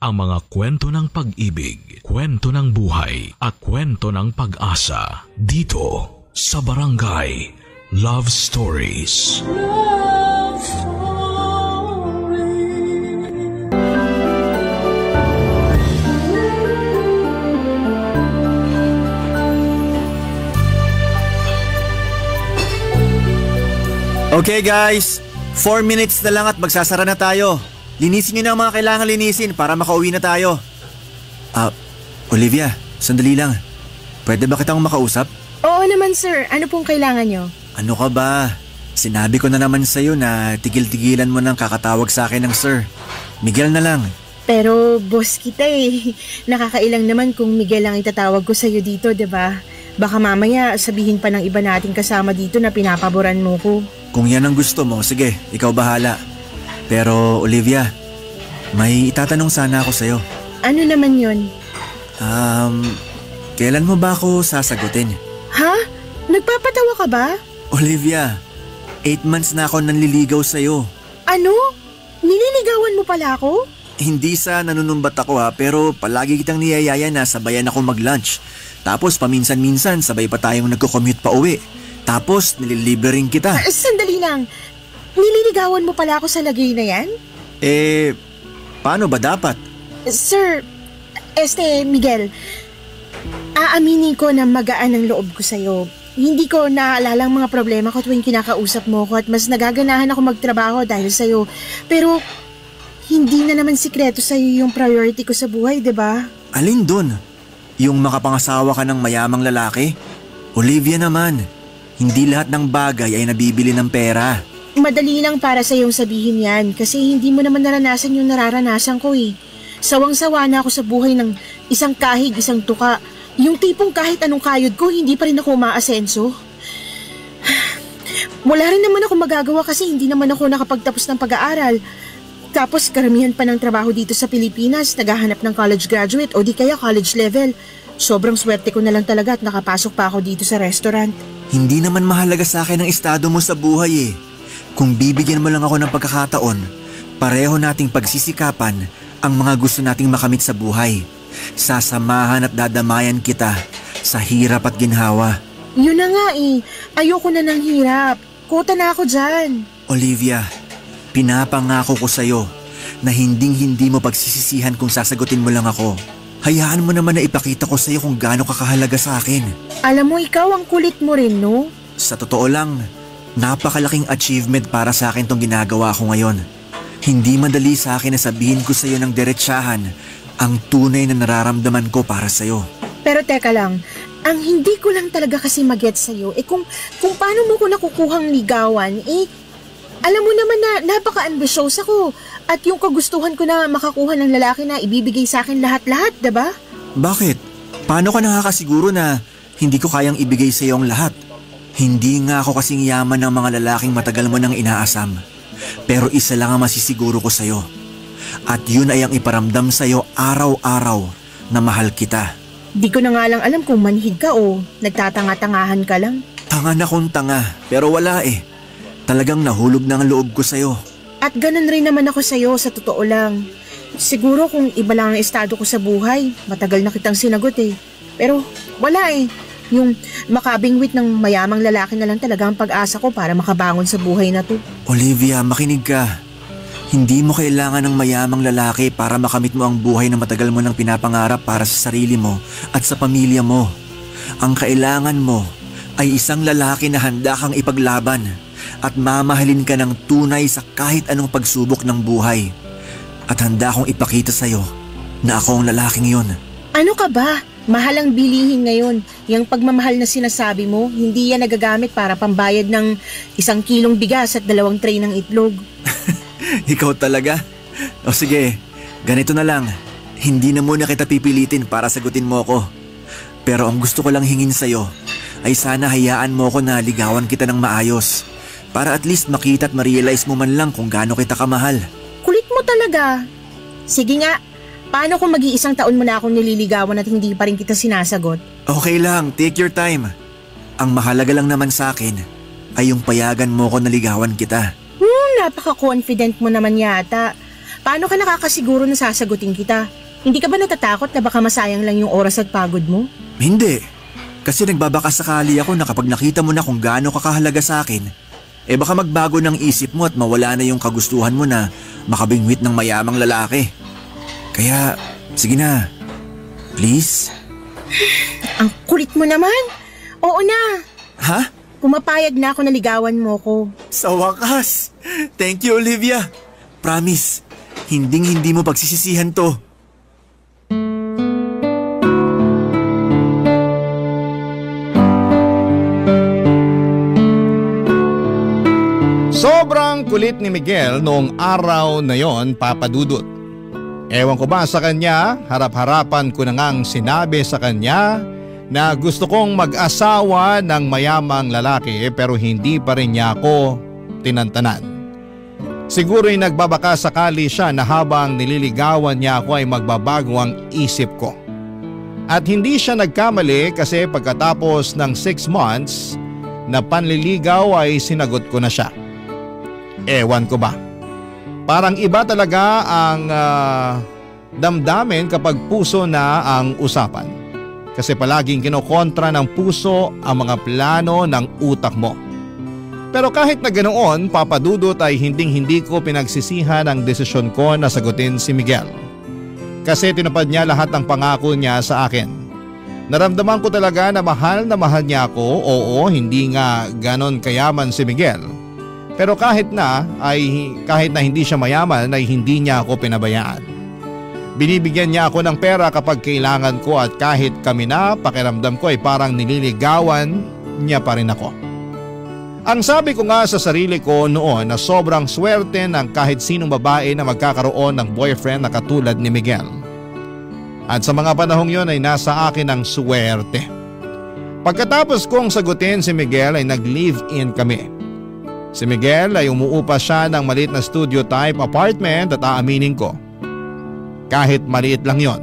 ang mga kwento ng pag-ibig, kwento ng buhay at kwento ng pag-asa dito sa Barangay Love Stories. Love Stories. Okay guys, 4 minutes na lang at magsasara na tayo. Linisin nyo na ang mga kailangan linisin para makauwi na tayo. Olivia, sandali lang. Pwede ba kitang makausap? Oo naman sir, ano pong kailangan nyo? Ano ka ba? Sinabi ko na naman sa'yo na tigil-tigilan mo nang kakatawag sa akin ng sir. Miguel na lang. Pero boss kita eh. Nakakailang naman kung Miguel ang itatawag ko sa'yo dito, diba? Baka mamaya sabihin pa ng iba nating kasama dito na pinapaboran mo ko. Kung yan ang gusto mo, sige, ikaw bahala. Pero Olivia, may itatanong sana ako sa'yo. Ano naman yun? Kailan mo ba ako sasagutin? Ha? Nagpapatawa ka ba? Olivia, 8 months na ako nanliligaw sa'yo. Ano? Nililigawan mo pala ako? Hindi sa nanunumbat ako pero palagi kitang niyayaya na sabayan ako mag-lunch. Tapos paminsan-minsan sabay pa tayong nagko-commute pa uwi. Tapos nililibre rin kita. Sandali lang. Nililigawan mo pala ako sa lagay na yan? Paano ba dapat? Sir, Miguel, aaminin ko na magaan ang loob ko sa'yo. Hindi ko naalala ang mga problema ko tuwing kinakausap mo ko at mas nagaganahan ako magtrabaho dahil sa'yo. Pero hindi na naman sikreto sa'yo yung priority ko sa buhay, diba? Alin dun? Yung makapangasawa ka ng mayamang lalaki? Olivia naman, hindi lahat ng bagay ay nabibili ng pera. Madali lang para sa iyong sabihin yan kasi hindi mo naman naranasan yung nararanasan ko eh. Sawang-sawa na ako sa buhay ng isang kahig, isang tuka. Yung tipong kahit anong kayod ko, hindi pa rin ako umaasenso. Wala rin naman ako magagawa kasi hindi naman ako nakapagtapos ng pag-aaral. Tapos karamihan pa ng trabaho dito sa Pilipinas, naghahanap ng college graduate o di kaya college level. Sobrang swerte ko na lang talaga at nakapasok pa ako dito sa restaurant. Hindi naman mahalaga sa akin ang estado mo sa buhay eh. Kung bibigyan mo lang ako ng pagkakataon, pareho nating pagsisikapan ang mga gusto nating makamit sa buhay. Sasamahan at dadamayan kita sa hirap at ginhawa. Yun na nga eh. Ayoko na ng hirap. Kota na ako dyan. Olivia, pinapangako ko sa'yo na hinding-hindi mo pagsisisihan kung sasagutin mo lang ako. Hayaan mo naman na ipakita ko sa'yo kung gaano kakahalaga sa akin. Alam mo, ikaw ang kulit mo rin, no? Sa totoo lang, napakalaking achievement para sa akin tong ginagawa ko ngayon. Hindi madali sa akin na sabihin ko sa'yo ng diretsahan ang tunay na nararamdaman ko para sa'yo. Pero teka lang, ang hindi ko lang talaga kasi mag-get sa'yo, kung paano mo ko nakukuhang ligawan, alam mo naman na napaka-ambitious ako at yung kagustuhan ko na makakuha ng lalaki na ibibigay sa akin lahat-lahat, diba? Bakit? Paano ka nakakasiguro na hindi ko kayang ibigay sa iyo ang lahat? Hindi nga ako kasing yaman ng mga lalaking matagal mo nang inaasam. Pero isa lang ang masisiguro ko sa iyo. At yun ay ang iparamdam sa iyo araw-araw na mahal kita. Di ko na nga lang alam kung manhid ka o nagtatanga-tangahan ka lang. Tanga na kung tanga, pero wala eh. Talagang nahulog na ang loob ko sa iyo. At ganun rin naman ako sa iyo sa totoo lang. Siguro kung iba lang ang estado ko sa buhay, matagal na kitang sinagot eh. Pero wala eh. Yung makabingwit ng mayamang lalaki na lang talaga ang pag-asa ko para makabangon sa buhay na to. Olivia, makinig ka. Hindi mo kailangan ng mayamang lalaki para makamit mo ang buhay na matagal mo nang pinapangarap para sa sarili mo at sa pamilya mo. Ang kailangan mo ay isang lalaki na handa kang ipaglaban at mamahalin ka ng tunay sa kahit anong pagsubok ng buhay. At handa akong ipakita sa'yo na ako ang lalaking yun. Ano ka ba? Mahal ang bilihin ngayon. Yung pagmamahal na sinasabi mo, hindi yan nagagamit para pambayad ng 1 kilong bigas at 2 tray ng itlog. Ikaw talaga? O sige, ganito na lang. Hindi na muna kita pipilitin para sagutin mo ko. Pero ang gusto ko lang hingin sa'yo ay sana hayaan mo ko na ligawan kita ng maayos. Para at least makita at ma-realize mo man lang kung gaano kita kamahal. Kulit mo talaga. Sige nga, paano kung mag-iisang taon mo na akong nililigawan at hindi pa rin kita sinasagot? Okay lang, take your time. Ang mahalaga lang naman sa akin ay yung payagan mo ko na ligawan kita. Napaka-confident mo naman yata. Paano ka nakakasiguro na sasagutin kita? Hindi ka ba natatakot na baka masayang lang yung oras at pagod mo? Hindi. Kasi nagbabakasakali ako na kapag nakita mo na kung gaano ka kahalaga sa akin, baka magbago ng isip mo at mawala na yung kagustuhan mo na makabingwit ng mayamang lalaki. Kaya, sige na. Please? Ang kulit mo naman. Oo na. Ha? Pumapayag na ako na ligawan mo ko. Sa wakas. Thank you, Olivia. Promise, hindi mo pagsisisihan to. Sobrang kulit ni Miguel noong araw na yon, Papa Dudut. Ewan ko ba sa kanya, harap-harapan ko na ngang sinabi sa kanya na gusto kong mag-asawa ng mayamang lalaki pero hindi pa rin niya ako tinantanan. Siguro'y nagbabaka sakali siya na habang nililigawan niya ako ay magbabago ang isip ko. At hindi siya nagkamali kasi pagkatapos ng 6 months na panliligaw ay sinagot ko na siya. Ewan ko ba? Parang iba talaga ang damdamin kapag puso na ang usapan. Kasi palaging kinokontra ng puso ang mga plano ng utak mo. Pero kahit na ganoon, Papa Dudut, ay hindi ko pinagsisihan ang desisyon ko na sagutin si Miguel. Kasi tinupad niya lahat ng pangako niya sa akin. Naramdaman ko talaga na mahal niya ako. Oo, hindi nga ganon kayaman si Miguel. Pero kahit na hindi siya mayaman ay hindi niya ako pinabayaan. Binibigyan niya ako ng pera kapag kailangan ko at kahit kami na, pakiramdam ko ay parang nililigawan niya pa rin ako. Ang sabi ko nga sa sarili ko noon na sobrang swerte ng kahit sinong babae na magkakaroon ng boyfriend na katulad ni Miguel. At sa mga panahong yon ay nasa akin ang swerte. Pagkatapos kong sagutin si Miguel ay nag-live-in kami. Si Miguel ay umuupa siya ng maliit na studio type apartment at aaminin ko, kahit maliit lang yon,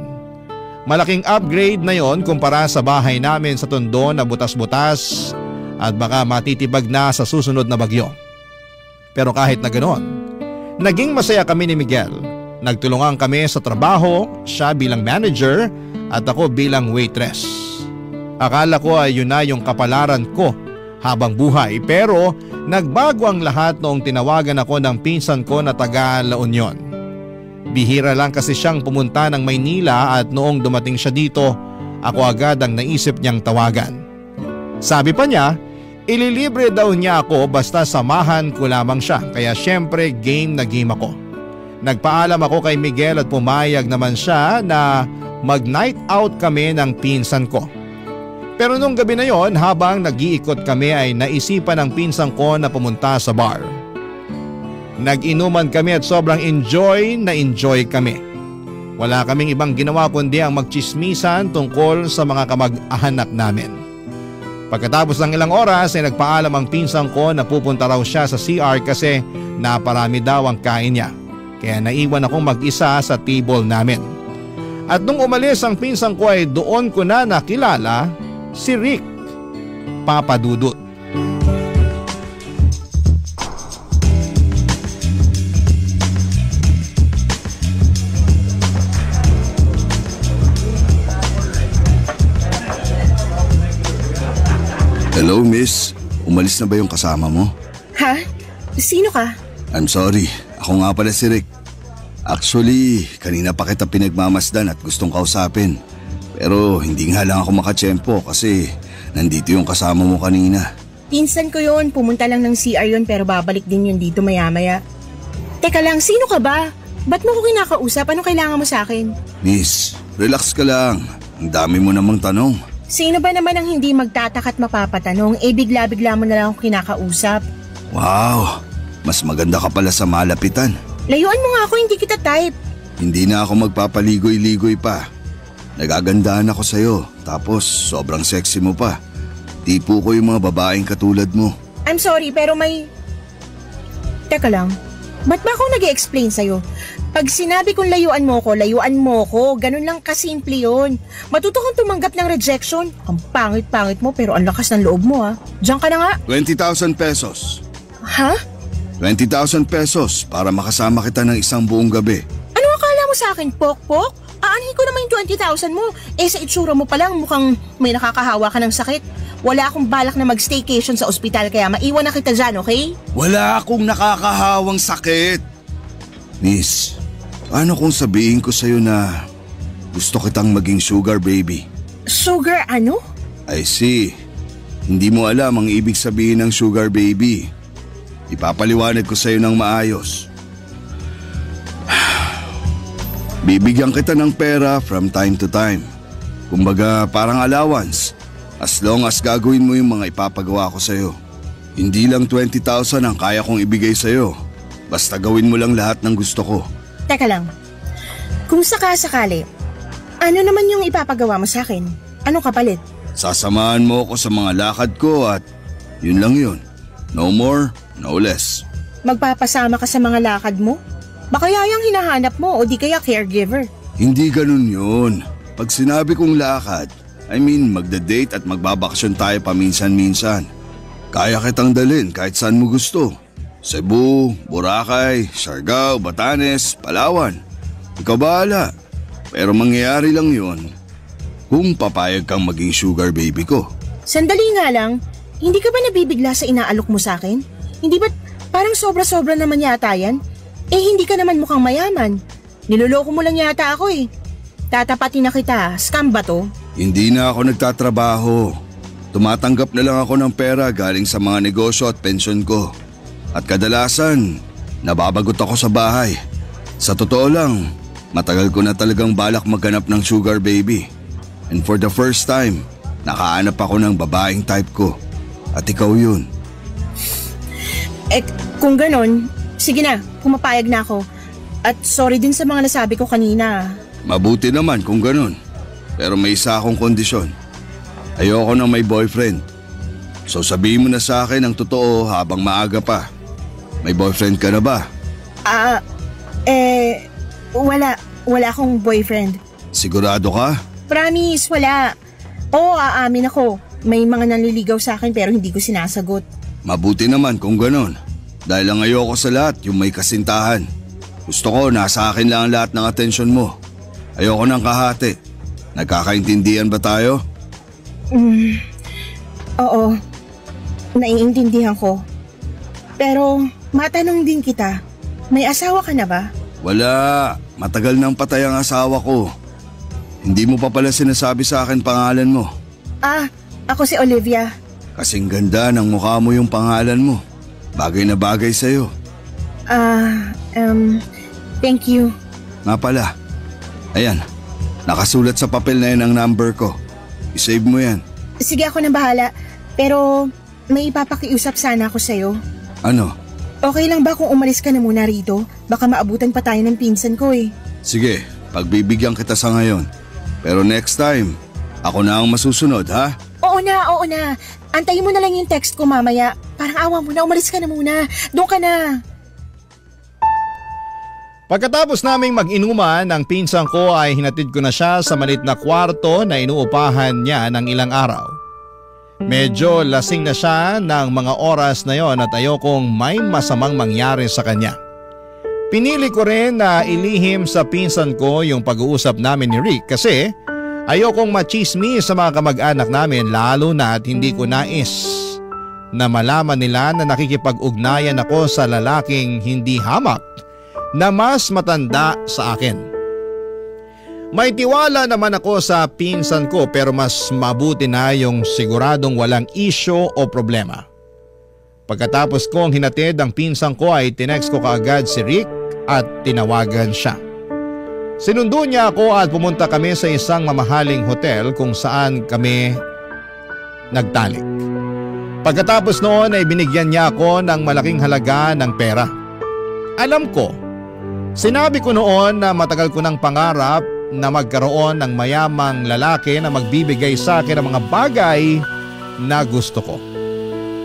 malaking upgrade na yon kumpara sa bahay namin sa Tondo na butas-butas at baka matitibag na sa susunod na bagyo. Pero kahit na ganoon, naging masaya kami ni Miguel. Nagtulungan kami sa trabaho, siya bilang manager at ako bilang waitress. Akala ko ay yun na yung kapalaran ko habang buhay, pero nagbago ang lahat noong tinawagan ako ng pinsan ko na taga La Union. Bihira lang kasi siyang pumunta ng Maynila at noong dumating siya dito, ako agad ang naisip niyang tawagan. Sabi pa niya, ililibre daw niya ako basta samahan ko lamang siya, kaya syempre game na game ako. Nagpaalam ako kay Miguel at pumayag naman siya na mag-night out kami ng pinsan ko. Pero nung gabi na yon, habang nag-iikot kami ay naisipan ng pinsan ko na pumunta sa bar. Nag-inuman kami at sobrang enjoy kami. Wala kaming ibang ginawa kundi ang magchismisan tungkol sa mga kamag-anak namin. Pagkatapos ng ilang oras ay nagpaalam ang pinsan ko na pupunta raw siya sa CR kasi naparami daw ang kain niya. Kaya naiwan akong mag-isa sa table namin. At nung umalis ang pinsan ko ay doon ko na nakilala si Rick, Papa Dudut. Hello, miss. Umalis na ba yung kasama mo? Ha? Sino ka? I'm sorry. Ako nga pala si Rick. Actually, kanina pa kita pinagmamasdan at gustong kausapin. Pero hindi nga lang ako makatsyempo kasi nandito yung kasama mo kanina. Pinsan ko yun. Pumunta lang ng CR yun pero babalik din yun dito maya-maya. Teka lang, sino ka ba? Ba't mo ko kinakausap? Anong kailangan mo sa akin? Miss, relax ka lang. Ang dami mo namang tanong. Sino ba naman ang hindi magtataka at mapapatanong? Bigla-bigla mo na lang ako kinakausap. Wow, mas maganda ka pala sa malapitan. Layuan mo nga ako, hindi kita type. Hindi na ako magpapaligoy-ligoy pa. Nagagandaan ako sa'yo, tapos sobrang sexy mo pa. Tipo ko yung mga babaeng katulad mo. I'm sorry, pero may... Teka lang, ba't ba ako nag-i-explain sa'yo? Pag sinabi kong layuan mo ko. Ganun lang kasimple yun. Matuto kang tumanggap ng rejection. Ang pangit-pangit mo pero ang lakas ng loob mo ha. Diyan ka na nga. 20,000 pesos. Ha? 20,000 pesos para makasama kita ng isang buong gabi. mo sa akin, pokpok? Aanhin ko naman yung 20,000 mo. Sa itsura mo pa lang mukhang may nakakahawa ka ng sakit. Wala akong balak na mag-staycation sa ospital kaya maiwan na kita dyan, okay? Wala akong nakakahawang sakit. Miss, paano kung sabihin ko sa'yo na gusto kitang maging sugar baby? Sugar ano? I see. Hindi mo alam ang ibig sabihin ng sugar baby. Ipapaliwanag ko sa'yo ng maayos. Bibigyan kita ng pera from time to time. Kumbaga parang allowance. As long as gagawin mo yung mga ipapagawa ko sa'yo. Hindi lang 20,000 ang kaya kong ibigay sa'yo. Basta gawin mo lang lahat ng gusto ko. Teka lang. Kung sakasakali, ano naman yung ipapagawa mo sa akin? Anong kapalit? Sasamahan mo ako sa mga lakad ko at yun lang yun. No more, no less. Magpapasama ka sa mga lakad mo? Baka yung hinahanap mo o di kaya caregiver. Hindi ganun yun. Pag sinabi kong lakad, I mean magda-date at magbabakasyon tayo paminsan-minsan. Kaya kitang dalhin kahit saan mo gusto. Cebu, Boracay, Siargao, Batanes, Palawan. Ikaw bahala. Pero mangyayari lang yun kung papayag kang maging sugar baby ko. Sandali nga lang, hindi ka ba nabibigla sa inaalok mo sa akin? Hindi ba parang sobra-sobra naman yata yan? Hindi ka naman mukhang mayaman. Niloloko mo lang yata ako eh. Tatapatin na kita, scam ba to? Hindi na ako nagtatrabaho. Tumatanggap na lang ako ng pera galing sa mga negosyo at pensyon ko. At kadalasan, nababagot ako sa bahay. Sa totoo lang, matagal ko na talagang balak maghanap ng sugar baby. And for the first time, nakahanap ako ng babaeng type ko. At ikaw yun. Kung ganon, sige na, pumapayag na ako. At sorry din sa mga nasabi ko kanina. Mabuti naman kung ganon. Pero may isa akong kondisyon. Ayoko na may boyfriend. So sabihin mo na sa akin ang totoo habang maaga pa. May boyfriend ka na ba? Wala akong boyfriend. Sigurado ka? Promise, wala. Oo, aamin ako. May mga nanliligaw sa akin pero hindi ko sinasagot. Mabuti naman kung ganon. Dahil ang ayoko sa lahat yung may kasintahan. Gusto ko nasa akin lang lahat ng atensyon mo. Ayoko ng kahati. Nagkakaintindihan ba tayo? Oo. Naiintindihan ko. Pero matanong din kita, may asawa ka na ba? Wala. Matagal nang patay ang asawa ko. Hindi mo pa pala sinasabi sa akin pangalan mo. Ako si Olivia. Kasing ganda ng mukha mo yung pangalan mo. Bagay na bagay sa'yo. Thank you. Nga pala. Ayan, nakasulat sa papel na yan ang number ko. I-save mo yan. Sige, ako na bahala. Pero may ipapakiusap sana ako sa'yo. Ano? Okay lang ba kung umalis ka na muna rito? Baka maabutan pa tayo ng pinsan ko eh. Sige, pagbibigyan kita sa ngayon. Pero next time, ako na ang masusunod, ha? Oo na. Antayin mo na lang yung text ko mamaya. Parang awa mo na, umalis ka na muna. Doon ka na. Pagkatapos naming mag-inuman, ang pinsang ko ay hinatid ko na siya sa maliit na kwarto na inuupahan niya ng ilang araw. Medyo lasing na siya ng mga oras na yon at ayokong may masamang mangyari sa kanya. Pinili ko rin na ilihim sa pinsan ko yung pag-uusap namin ni Rick kasi ayokong machismis sa mga kamag-anak namin lalo na at hindi ko nais na malaman nila na nakikipag-ugnayan ako sa lalaking hindi hamak na mas matanda sa akin. May tiwala naman ako sa pinsan ko pero mas mabuti na yung siguradong walang isyo o problema. Pagkatapos kong hinatid ang pinsan ko ay tinext ko kaagad si Rick at tinawagan siya. Sinundo niya ako at pumunta kami sa isang mamahaling hotel kung saan kami nagtalik. Pagkatapos noon ay binigyan niya ako ng malaking halaga ng pera. Alam ko, sinabi ko noon na matagal ko ng pangarap na magkaroon ng mayamang lalaki na magbibigay sa akin ng mga bagay na gusto ko.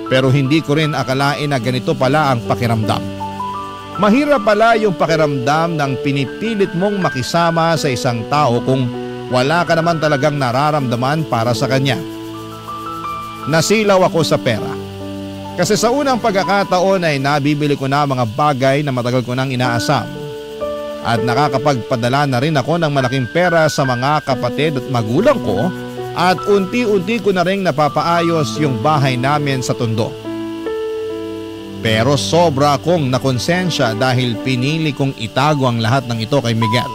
Pero hindi ko rin akalain na ganito pala ang pakiramdam. Mahirap pala yung pakiramdam ng pinipilit mong makisama sa isang tao kung wala ka naman talagang nararamdaman para sa kanya. Nasilaw ako sa pera. Kasi sa unang pagkakataon ay nabibili ko na mga bagay na matagal ko nang inaasam. At nakakapagpadala na rin ako ng malaking pera sa mga kapatid at magulang ko at unti-unti ko na rin napapaayos yung bahay namin sa Tondo. Pero sobra akong nakonsensya dahil pinili kong itago ang lahat ng ito kay Miguel.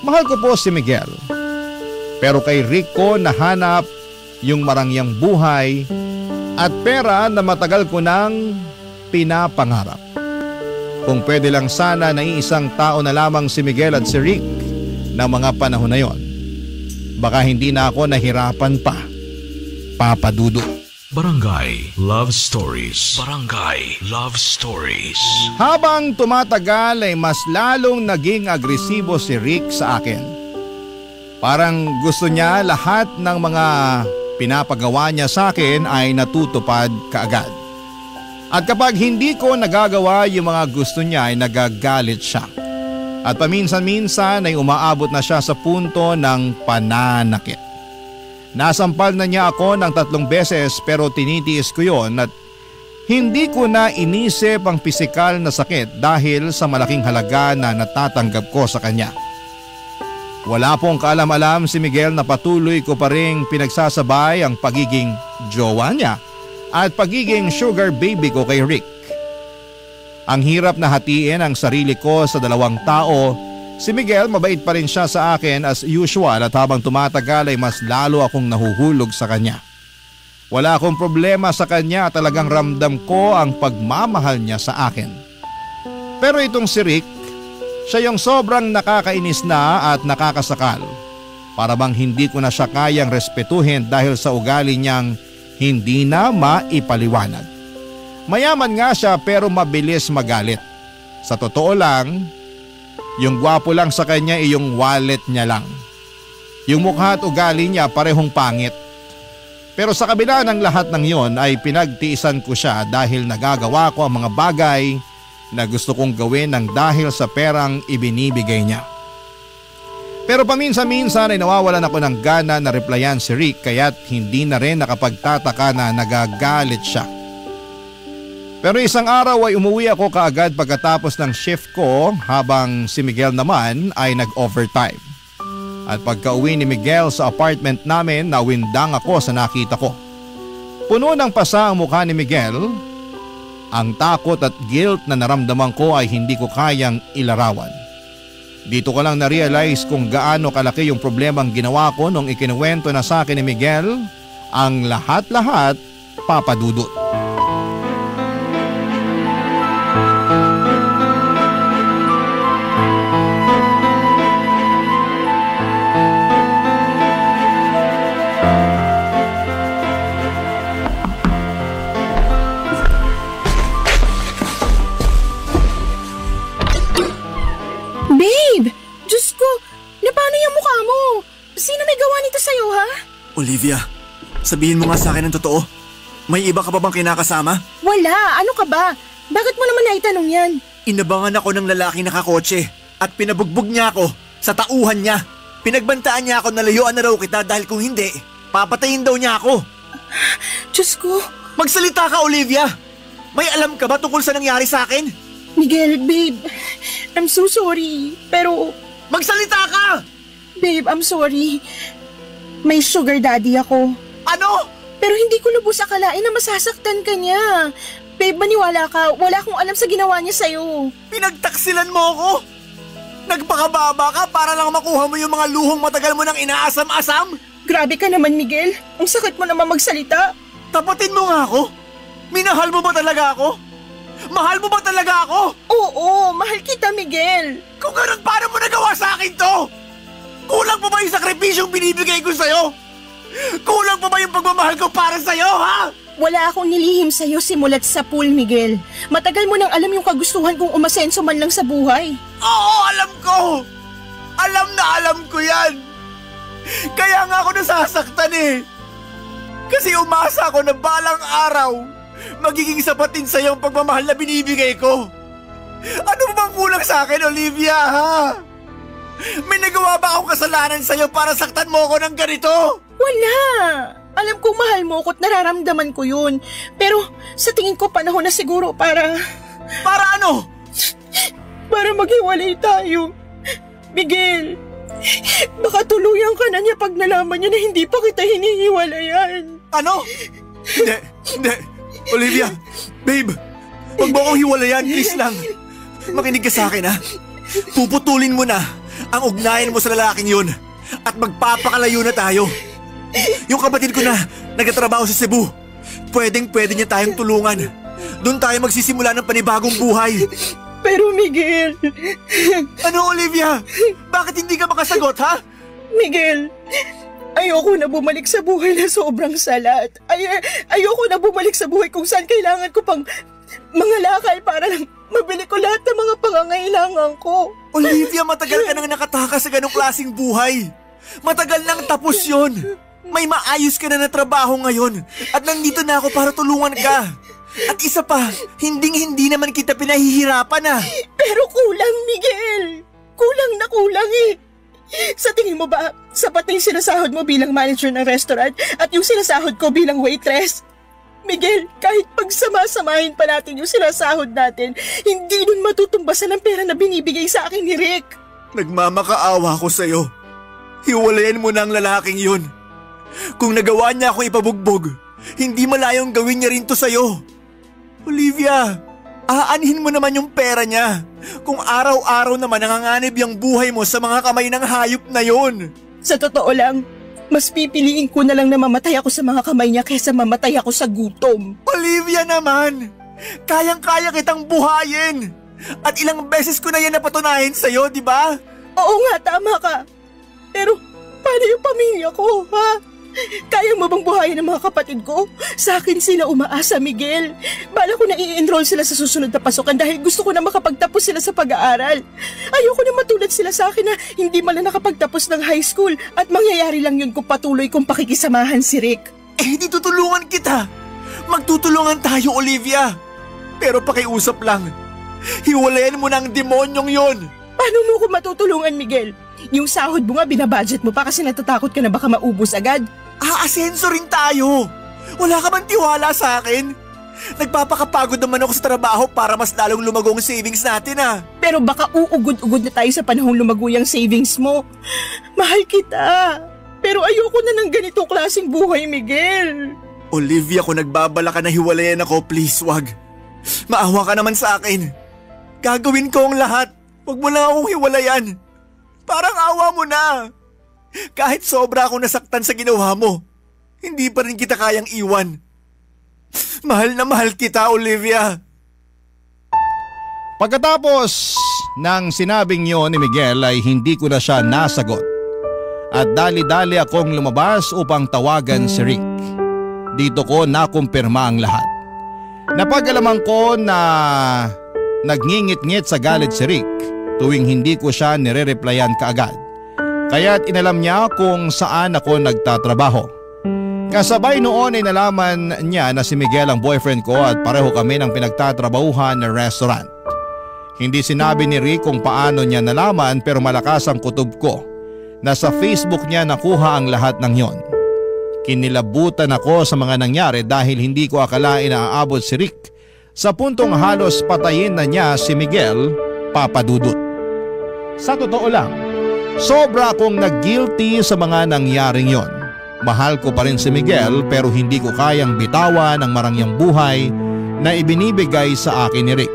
Mahal ko po si Miguel, pero kay Rick ko nahanap yung marangyang buhay at pera na matagal ko nang pinapangarap. Kung pwede lang sana na iisang tao na lamang si Miguel at si Rick na mga panahon na yon, baka hindi na ako nahirapan pa, Papa Dudut. Barangay Love Stories. Barangay Love Stories. Habang tumatagal ay mas lalong naging agresibo si Rick sa akin. Parang gusto niya lahat ng mga pinapagawa niya sa akin ay natutupad kaagad. At kapag hindi ko nagagawa yung mga gusto niya ay nagagalit siya. At paminsan-minsan ay umaabot na siya sa punto ng pananakit. Nasampal na niya ako ng 3 beses pero tinitiis ko yon at hindi ko na inisip ang pisikal na sakit dahil sa malaking halaga na natatanggap ko sa kanya. Wala pong kaalam-alam si Miguel na patuloy ko pa ring pinagsasabay ang pagiging jowa niya at pagiging sugar baby ko kay Rick. Ang hirap na hatiin ang sarili ko sa 2 tao. Si Miguel mabait pa rin siya sa akin as usual at habang tumatagal ay mas lalo akong nahuhulog sa kanya. Wala akong problema sa kanya at talagang ramdam ko ang pagmamahal niya sa akin. Pero itong si Rick, siya yung sobrang nakakainis na at nakakasakal. Para bang hindi ko na siya kayang respetuhin dahil sa ugali niyang hindi na maipaliwanag. Mayaman nga siya pero mabilis magalit. Sa totoo lang, yung gwapo lang sa kanya ay yung wallet niya lang. Yung mukha at ugali niya parehong pangit. Pero sa kabila ng lahat ng yon ay pinagtiisan ko siya dahil nagagawa ko ang mga bagay na gusto kong gawin ng dahil sa perang ibinibigay niya. Pero paminsan-minsan ay nawawalan ako ng gana na replyan si Rick kaya't hindi na rin nakapagtataka na nagagalit siya. Pero isang araw ay umuwi ako kaagad pagkatapos ng shift ko habang si Miguel naman ay nag-overtime. At pagka-uwi ni Miguel sa apartment namin, nawindang ako sa nakita ko. Puno ng pasa ang mukha ni Miguel. Ang takot at guilt na naramdaman ko ay hindi ko kayang ilarawan. Dito ko lang na-realize kung gaano kalaki yung problemang ginawa ko nung ikinuwento na sa akin ni Miguel ang lahat-lahat, Papa Dudut. Olivia, sabihin mo nga sa akin ang totoo. May iba ka pa bang kinakasama? Wala, ano ka ba? Bakit mo naman naitanong yan? Inabangan ako ng lalaking nakakotse at pinabugbog niya ako sa tauhan niya. Pinagbantaan niya ako na layuan na raw kita dahil kung hindi, papatayin daw niya ako. Diyos ko. Magsalita ka, Olivia! May alam ka ba tungkol sa nangyari sa akin? Miguel, babe, I'm so sorry, pero... Magsalita ka! Babe, I'm sorry. May sugar daddy ako. Ano? Pero hindi ko lubos akalain na masasaktan ka niya. Babe, maniwala ka. Wala akong alam sa ginawa niya sa'yo. Pinagtaksilan mo ako? Nagpakababa ka para lang makuha mo yung mga luhong matagal mo nang inaasam-asam? Grabe ka naman, Miguel. Ang sakit mo naman magsalita. Tapatin mo nga ako. Minahal mo ba talaga ako? Mahal mo ba talaga ako? Oo, mahal kita, Miguel. Kung ganun, paano mo nagawa sa akin to? Kulang pa ba yung sakripisyong binibigay ko sa'yo? Kulang pa ba yung pagmamahal ko para sa'yo, ha? Wala akong nilihim sa'yo simulat sa pool, Miguel. Matagal mo nang alam yung kagustuhan kong umasenso man lang sa buhay. Oo, alam ko! Alam na alam ko yan! Kaya nga ako nasasaktan eh! Kasi umasa ako na balang araw magiging sapatin sa'yo ang pagmamahal na binibigay ko. Ano ba bang kulang sa akin, Olivia, ha? May nagawa ba akong kasalanan sa'yo para saktan mo ako ng ganito? Wala! Alam kong mahal mo ko't nararamdaman ko yun. Pero sa tingin ko panahon na siguro para... Para ano? para maghiwalay tayo. Miguel, baka tuluyan ka na niya pag nalaman niya na hindi pa kita hinihiwalayan. Ano? Hindi. Olivia, babe, huwag mo akong hiwalayan, please lang. Makinig ka sa akin, ha? Puputulin mo na ang ugnayan mo sa lalaking yun at magpapakalayo na tayo. Yung kapatid ko na nagtatrabaho sa Cebu, pwede niya tayong tulungan. Doon tayo magsisimula ng panibagong buhay. Pero Miguel... Ano, Olivia? Bakit hindi ka makasagot, ha? Miguel, ayoko na bumalik sa buhay na sobrang salat. Ayoko na bumalik sa buhay kung saan kailangan ko pang mga lakal para lang mabili ko lahat ng mga pangangailangan ko. Olivia, matagal ka nang nakatakas sa ganong klaseng buhay. Matagal nang tapos yon. May maayos ka na trabaho ngayon at nandito na ako para tulungan ka. At isa pa, hindi naman kita pinahihirapan ah. Pero kulang, Miguel. Kulang na kulang eh. Sa tingin mo ba, sapat na yung sinasahod mo bilang manager ng restaurant at yung sinasahod ko bilang waitress? Miguel, kahit pagsama-samahin pa natin yung sinasahod natin, hindi nun matutumbasan ang pera na binibigay sa akin ni Rick. Nagmamakaawa ko sa'yo. Hiwalayan mo na ang lalaking yun. Kung nagawa niya akong ipabugbog, hindi malayong gawin niya rin to sa'yo. Olivia, aanhin mo naman yung pera niya. Kung araw-araw naman nanganganib yung buhay mo sa mga kamay ng hayop na yun. Sa totoo lang, mas pipiliin ko na lang na mamatay ako sa mga kamay niya kaysa mamatay ako sa gutom. Olivia naman, kayang-kaya kitang buhayin. At ilang beses ko na yan napatunayan sa'yo, di ba? Oo nga, tama ka. Pero paano yung pamilya ko, ha? Kaya mo bang buhayin ang mga kapatid ko? Sa akin sila umaasa, Miguel. Bala ko na i-enroll sila sa susunod na pasukan dahil gusto ko na makapagtapos sila sa pag-aaral. Ayoko na matulad sila sa akin na hindi man na nakapagtapos ng high school at mangyayari lang yun kung patuloy kong pakikisamahan si Rick. Hindi tutulungan kita. Magtutulungan tayo, Olivia. Pero pakiusap lang. Hiwalayan mo na ang demonyong yon. Paano mo ko matutulungan, Miguel? Yung sahod mo nga binabudget mo pa kasi natatakot ka na baka maubos agad. Aasenso rin tayo. Wala ka bang tiwala sa akin? Nagpapakapagod naman ako sa trabaho para mas lalong lumago ang savings natin ah. Pero baka uugod-ugod na tayo sa panahong lumago yung savings mo. Mahal kita. Pero ayoko na ng ganitong klaseng buhay, Miguel. Olivia, kung nagbabala ka na hiwalayan ako, please wag. Maawa ka naman sa akin. Gagawin ko ang lahat. Huwag mo lang akong hiwalayan. Parang awa mo na. Kahit sobra akong nasaktan sa ginawa mo, hindi pa rin kita kayang iwan. Mahal na mahal kita, Olivia. Pagkatapos ng sinabing yon ni Miguel ay hindi ko na siya nasagot. At dali-dali akong lumabas upang tawagan si Rick. Dito ko nakumpirma ang lahat. Napag-alaman ko na nagngingit-ngit sa galit si Rick tuwing hindi ko siya nire-replyan kaagad. Kaya't inalam niya kung saan ako nagtatrabaho. Kasabay noon ay nalaman niya na si Miguel ang boyfriend ko at pareho kami ng pinagtatrabahuhan na restaurant. Hindi sinabi ni Rick kung paano niya nalaman pero malakas ang kutob ko na sa Facebook niya nakuha ang lahat ng yon. Kinilabutan ako sa mga nangyari dahil hindi ko akalain na aabot si Rick sa puntong halos patayin na niya si Miguel, Papa Dudut. Sa totoo lang, sobra akong nag-guilty sa mga nangyaring yon. Mahal ko pa rin si Miguel pero hindi ko kayang bitawan ang marangyang buhay na ibinibigay sa akin ni Rick.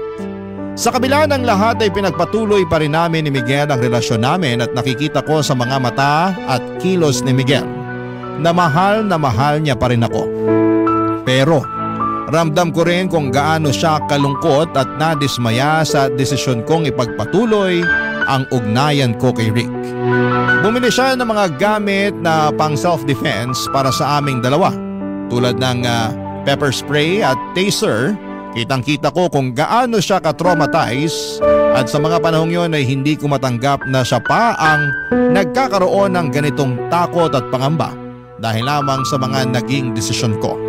Sa kabila ng lahat ay pinagpatuloy pa rin namin ni Miguel ang relasyon namin at nakikita ko sa mga mata at kilos ni Miguel na mahal niya pa rin ako. Pero ramdam ko rin kung gaano siya kalungkot at nadismaya sa desisyon kong ipagpatuloy ang ugnayan ko kay Rick. Bumili siya ng mga gamit na pang self-defense para sa aming dalawa. Tulad ng pepper spray at taser, kitang-kita ko kung gaano siya ka-traumatize at sa mga panahong yon ay hindi ko matanggap na siya pa ang nagkakaroon ng ganitong takot at pangamba dahil lamang sa mga naging desisyon ko.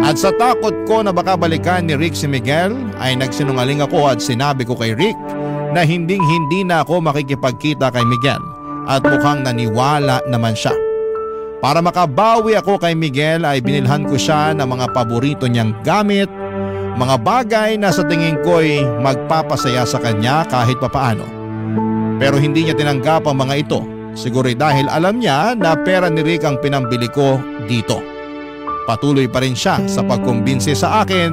At sa takot ko na baka balikan ni Rick si Miguel ay nagsinungaling ako at sinabi ko kay Rick na hindi na ako makikipagkita kay Miguel at mukhang naniwala naman siya. Para makabawi ako kay Miguel ay binilhan ko siya ng mga paborito niyang gamit Mga bagay na sa tingin ko'y magpapasaya sa kanya kahit papaano. Pero hindi niya tinanggap ang mga ito. Siguro'y dahil alam niya na pera ni Rick ang pinambili ko dito. Patuloy pa rin siya sa pagkumbinsi sa akin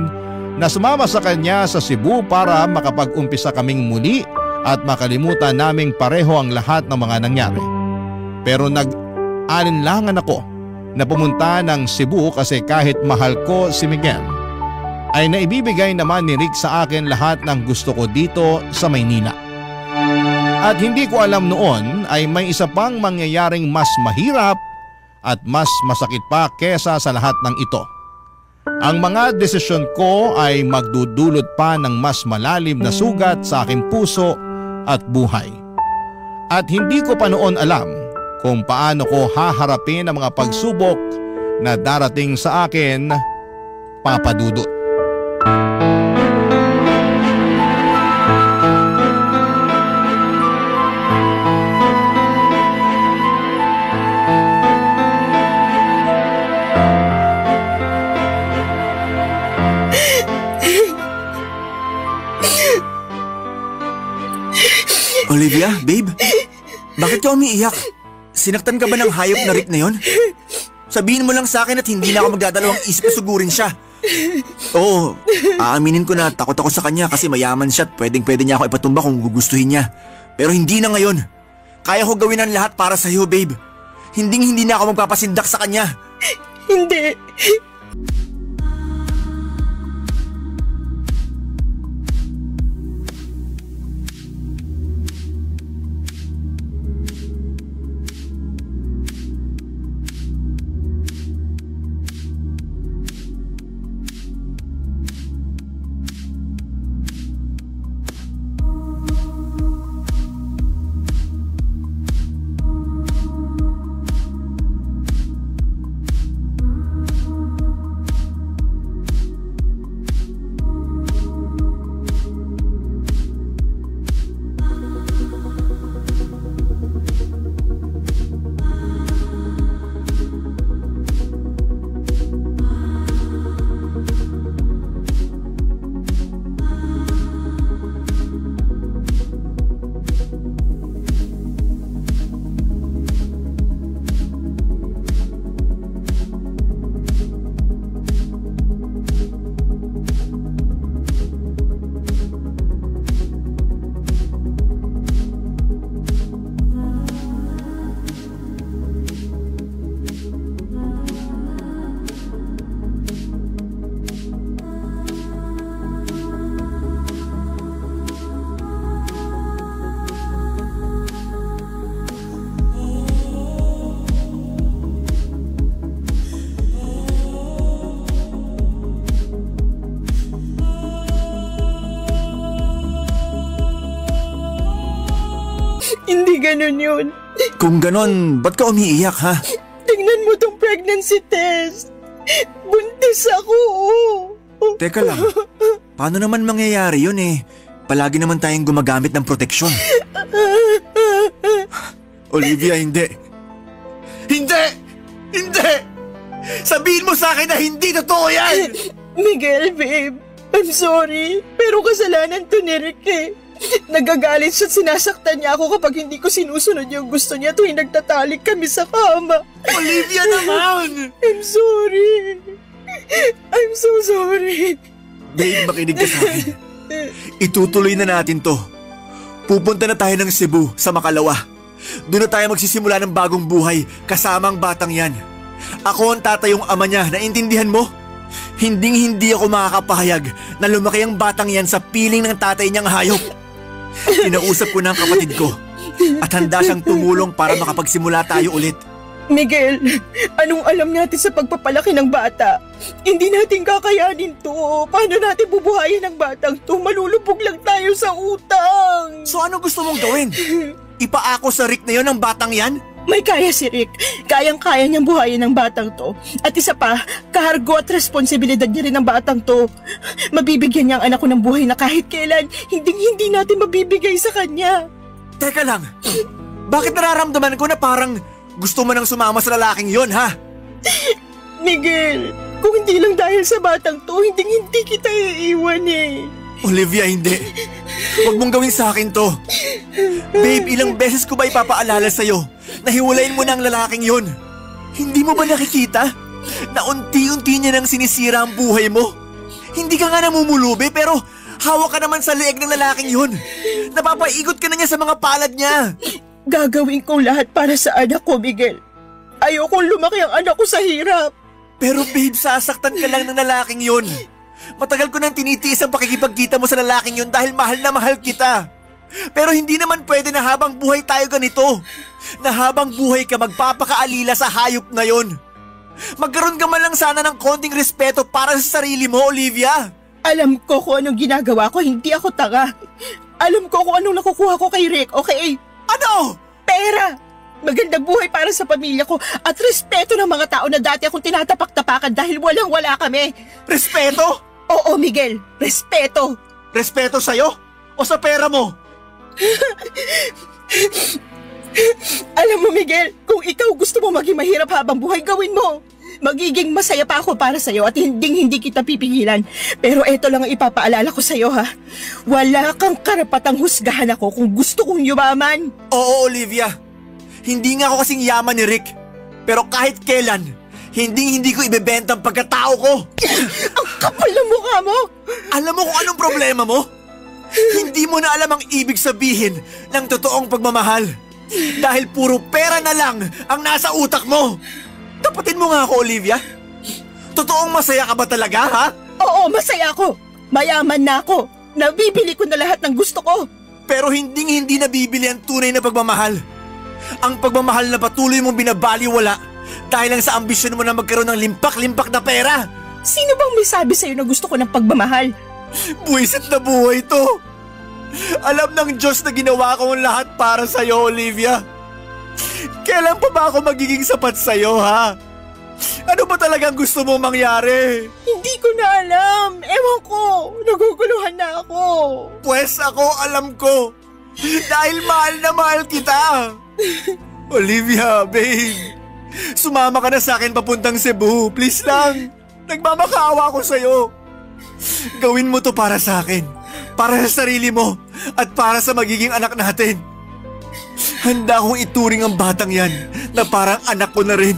na sumama sa kanya sa Cebu para makapag-umpisa kaming muli at makalimutan naming pareho ang lahat ng mga nangyari. Pero nag-alinlangan ako na pumunta ng Cebu kasi kahit mahal ko si Miguel, ay naibibigay naman ni Rick sa akin lahat ng gusto ko dito sa Maynila. At hindi ko alam noon ay may isa pang mangyayaring mas mahirap at mas masakit pa kesa sa lahat ng ito. Ang mga desisyon ko ay magdudulot pa ng mas malalim na sugat sa aking puso at buhay. At hindi ko pa noon alam kung paano ko haharapin ang mga pagsubok na darating sa akin, Papa Dudut. Olivia, babe, bakit ka umiiyak? Sinaktan ka ba ng hayop na Rick na yon? Sabihin mo lang sa akin at hindi na ako magdadalawang isip na sugurin siya. Oo, aaminin ko na takot ako sa kanya kasi mayaman siya at pwedeng niya ako ipatumba kung gugustuhin niya. Pero hindi na ngayon. Kaya ko gawin ang lahat para sa iyo, babe. Hindi na ako magpapasindak sa kanya. Hindi. Hindi ganun yun. Kung ganon, ba't ka umiiyak, ha? Tingnan mo tong pregnancy test. Buntis ako. Teka lang, paano naman mangyayari yun eh? Palagi naman tayong gumagamit ng proteksyon. Olivia, hindi. Hindi! Hindi! Sabihin mo sa akin na hindi totoo yan! Miguel, babe, I'm sorry. Pero kasalanan to ni Rick eh. Nagagalit siya at sinasaktan niya ako kapag hindi ko sinusunod yung gusto niya tuwing nagtatalik kami sa kama. Olivia naman! I'm sorry. I'm so sorry. Babe, makinig ka sa akin. Itutuloy na natin to. Pupunta na tayo ng Cebu sa Makalawa. Doon na tayo magsisimula ng bagong buhay kasama ang batang yan. Ako ang tatayong ama niya, naintindihan mo? Hindi ako makakapahayag na lumaki ang batang yan sa piling ng tatay niyang hayop. Kinausap ko na ang kapatid ko at handa siyang tumulong para makapagsimula tayo ulit. Miguel, anong alam natin sa pagpapalaki ng bata? Hindi natin kakayanin to. Paano natin bubuhayin ang batang to? Malulubog lang tayo sa utang. So ano gusto mong gawin? Ipaako sa Rick na yon ang batang yan? May kaya si Rick. Kayang-kaya niyang buhayin ang batang to. At isa pa, kahargo at responsibilidad niya rin ang batang to. Mabibigyan niya ang anak ko ng buhay na kahit kailan, hindi natin mabibigay sa kanya. Teka lang, bakit nararamdaman ko na parang gusto mo nang sumama sa lalaking yon, ha? Miguel, Kung hindi lang dahil sa batang to, hindi kita iiwan eh. Olivia, hindi. Huwag mong gawin sa akin to. Babe, ilang beses ko ba ipapaalala sa'yo na hiwalayin mo na ang lalaking yun? Hindi mo ba nakikita na unti-unti niya nang sinisira ang buhay mo? Hindi ka nga namumulubi pero hawak ka naman sa leeg ng lalaking yun. Napapaigot ka na niya sa mga palad niya. Gagawin ko lahat para sa anak ko, Miguel. Ayokong lumaki ang anak ko sa hirap. Pero babe, sasaktan ka lang ng lalaking yun. Matagal ko nang tinitiis ang pakikipagkita mo sa lalaking yun dahil mahal na mahal kita. Pero hindi naman pwede na habang buhay tayo ganito. Na habang buhay ka magpapakaalila sa hayop na yun. Magkaroon ka man lang sana ng konting respeto para sa sarili mo, Olivia. Alam ko kung anong ginagawa ko, hindi ako tanga. Alam ko kung anong nakukuha ko kay Rick, okay? Ano? Pera! Magandang buhay para sa pamilya ko at respeto ng mga tao na dati akong tinatapak-tapakan dahil walang-wala kami. Respeto? Oo, Miguel. Respeto. Respeto sa'yo? O sa pera mo? Alam mo, Miguel, kung ikaw gusto mo maging mahirap habang buhay, gawin mo. Magiging masaya pa ako para sa'yo at hindi kita pipigilan. Pero eto lang ang ipapaalala ko sa'yo, ha. Wala kang karapatang husgahan ako kung gusto kong yumaman. Oo, Olivia. Hindi nga ako kasing yaman ni Rick. Pero kahit kailan, hindi ko ibebenta ang pagkatao ko. Ang kapal ng mukha mo. Alam mo kung anong problema mo? Hindi mo na alam ang ibig sabihin ng totoong pagmamahal. Dahil puro pera na lang ang nasa utak mo. Tapatin mo nga ako, Olivia. Totoong masaya ka ba talaga, ha? Oo, masaya ako. Mayaman na ako. Nabibili ko na lahat ng gusto ko. Pero hindi nabibili ang tunay na pagmamahal. Ang pagmamahal na patuloy mong binabaliwala dahil lang sa ambisyon mo na magkaroon ng limpak-limpak na pera. Sino bang may sabi sa'yo na gusto ko ng pagmamahal? Buwisit na buhay to. Alam ng Diyos na ginawa ko ang lahat para sa'yo, Olivia. Kailan pa ba ako magiging sapat sa'yo, ha? Ano ba talagang gusto mong mangyari? Hindi ko na alam. Ewan ko. Naguguluhan na ako. Pwes ako alam ko. Dahil mahal na mahal kita. Olivia, babe. Sumama ka na sa akin papuntang Cebu. Please lang. Nagmamakaawa ko sa'yo. Gawin mo to para sa akin. Para sa sarili mo. At para sa magiging anak natin. Handa akong ituring ang batang yan na parang anak ko na rin.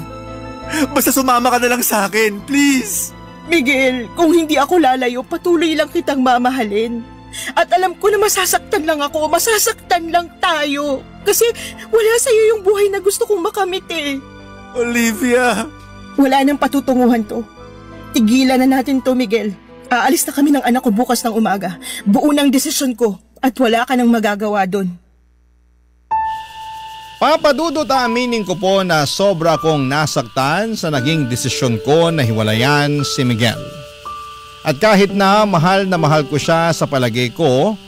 Basta sumama ka na lang sa akin, please. Miguel, kung hindi ako lalayo, patuloy lang kitang mamahalin. At alam ko na masasaktan lang ako, masasaktan lang tayo. Kasi wala sa'yo yung buhay na gusto kong makamit eh. Olivia. Wala nang patutunguhan to. Tigilan na natin to, Miguel. Aalis na kami ng anak ko bukas ng umaga. Buo ng desisyon ko at wala ka nang magagawa doon. Papadudot, aminin ko po na sobra kong nasaktan sa naging desisyon ko na hiwalayan si Miguel. At kahit na mahal ko siya sa palagay ko,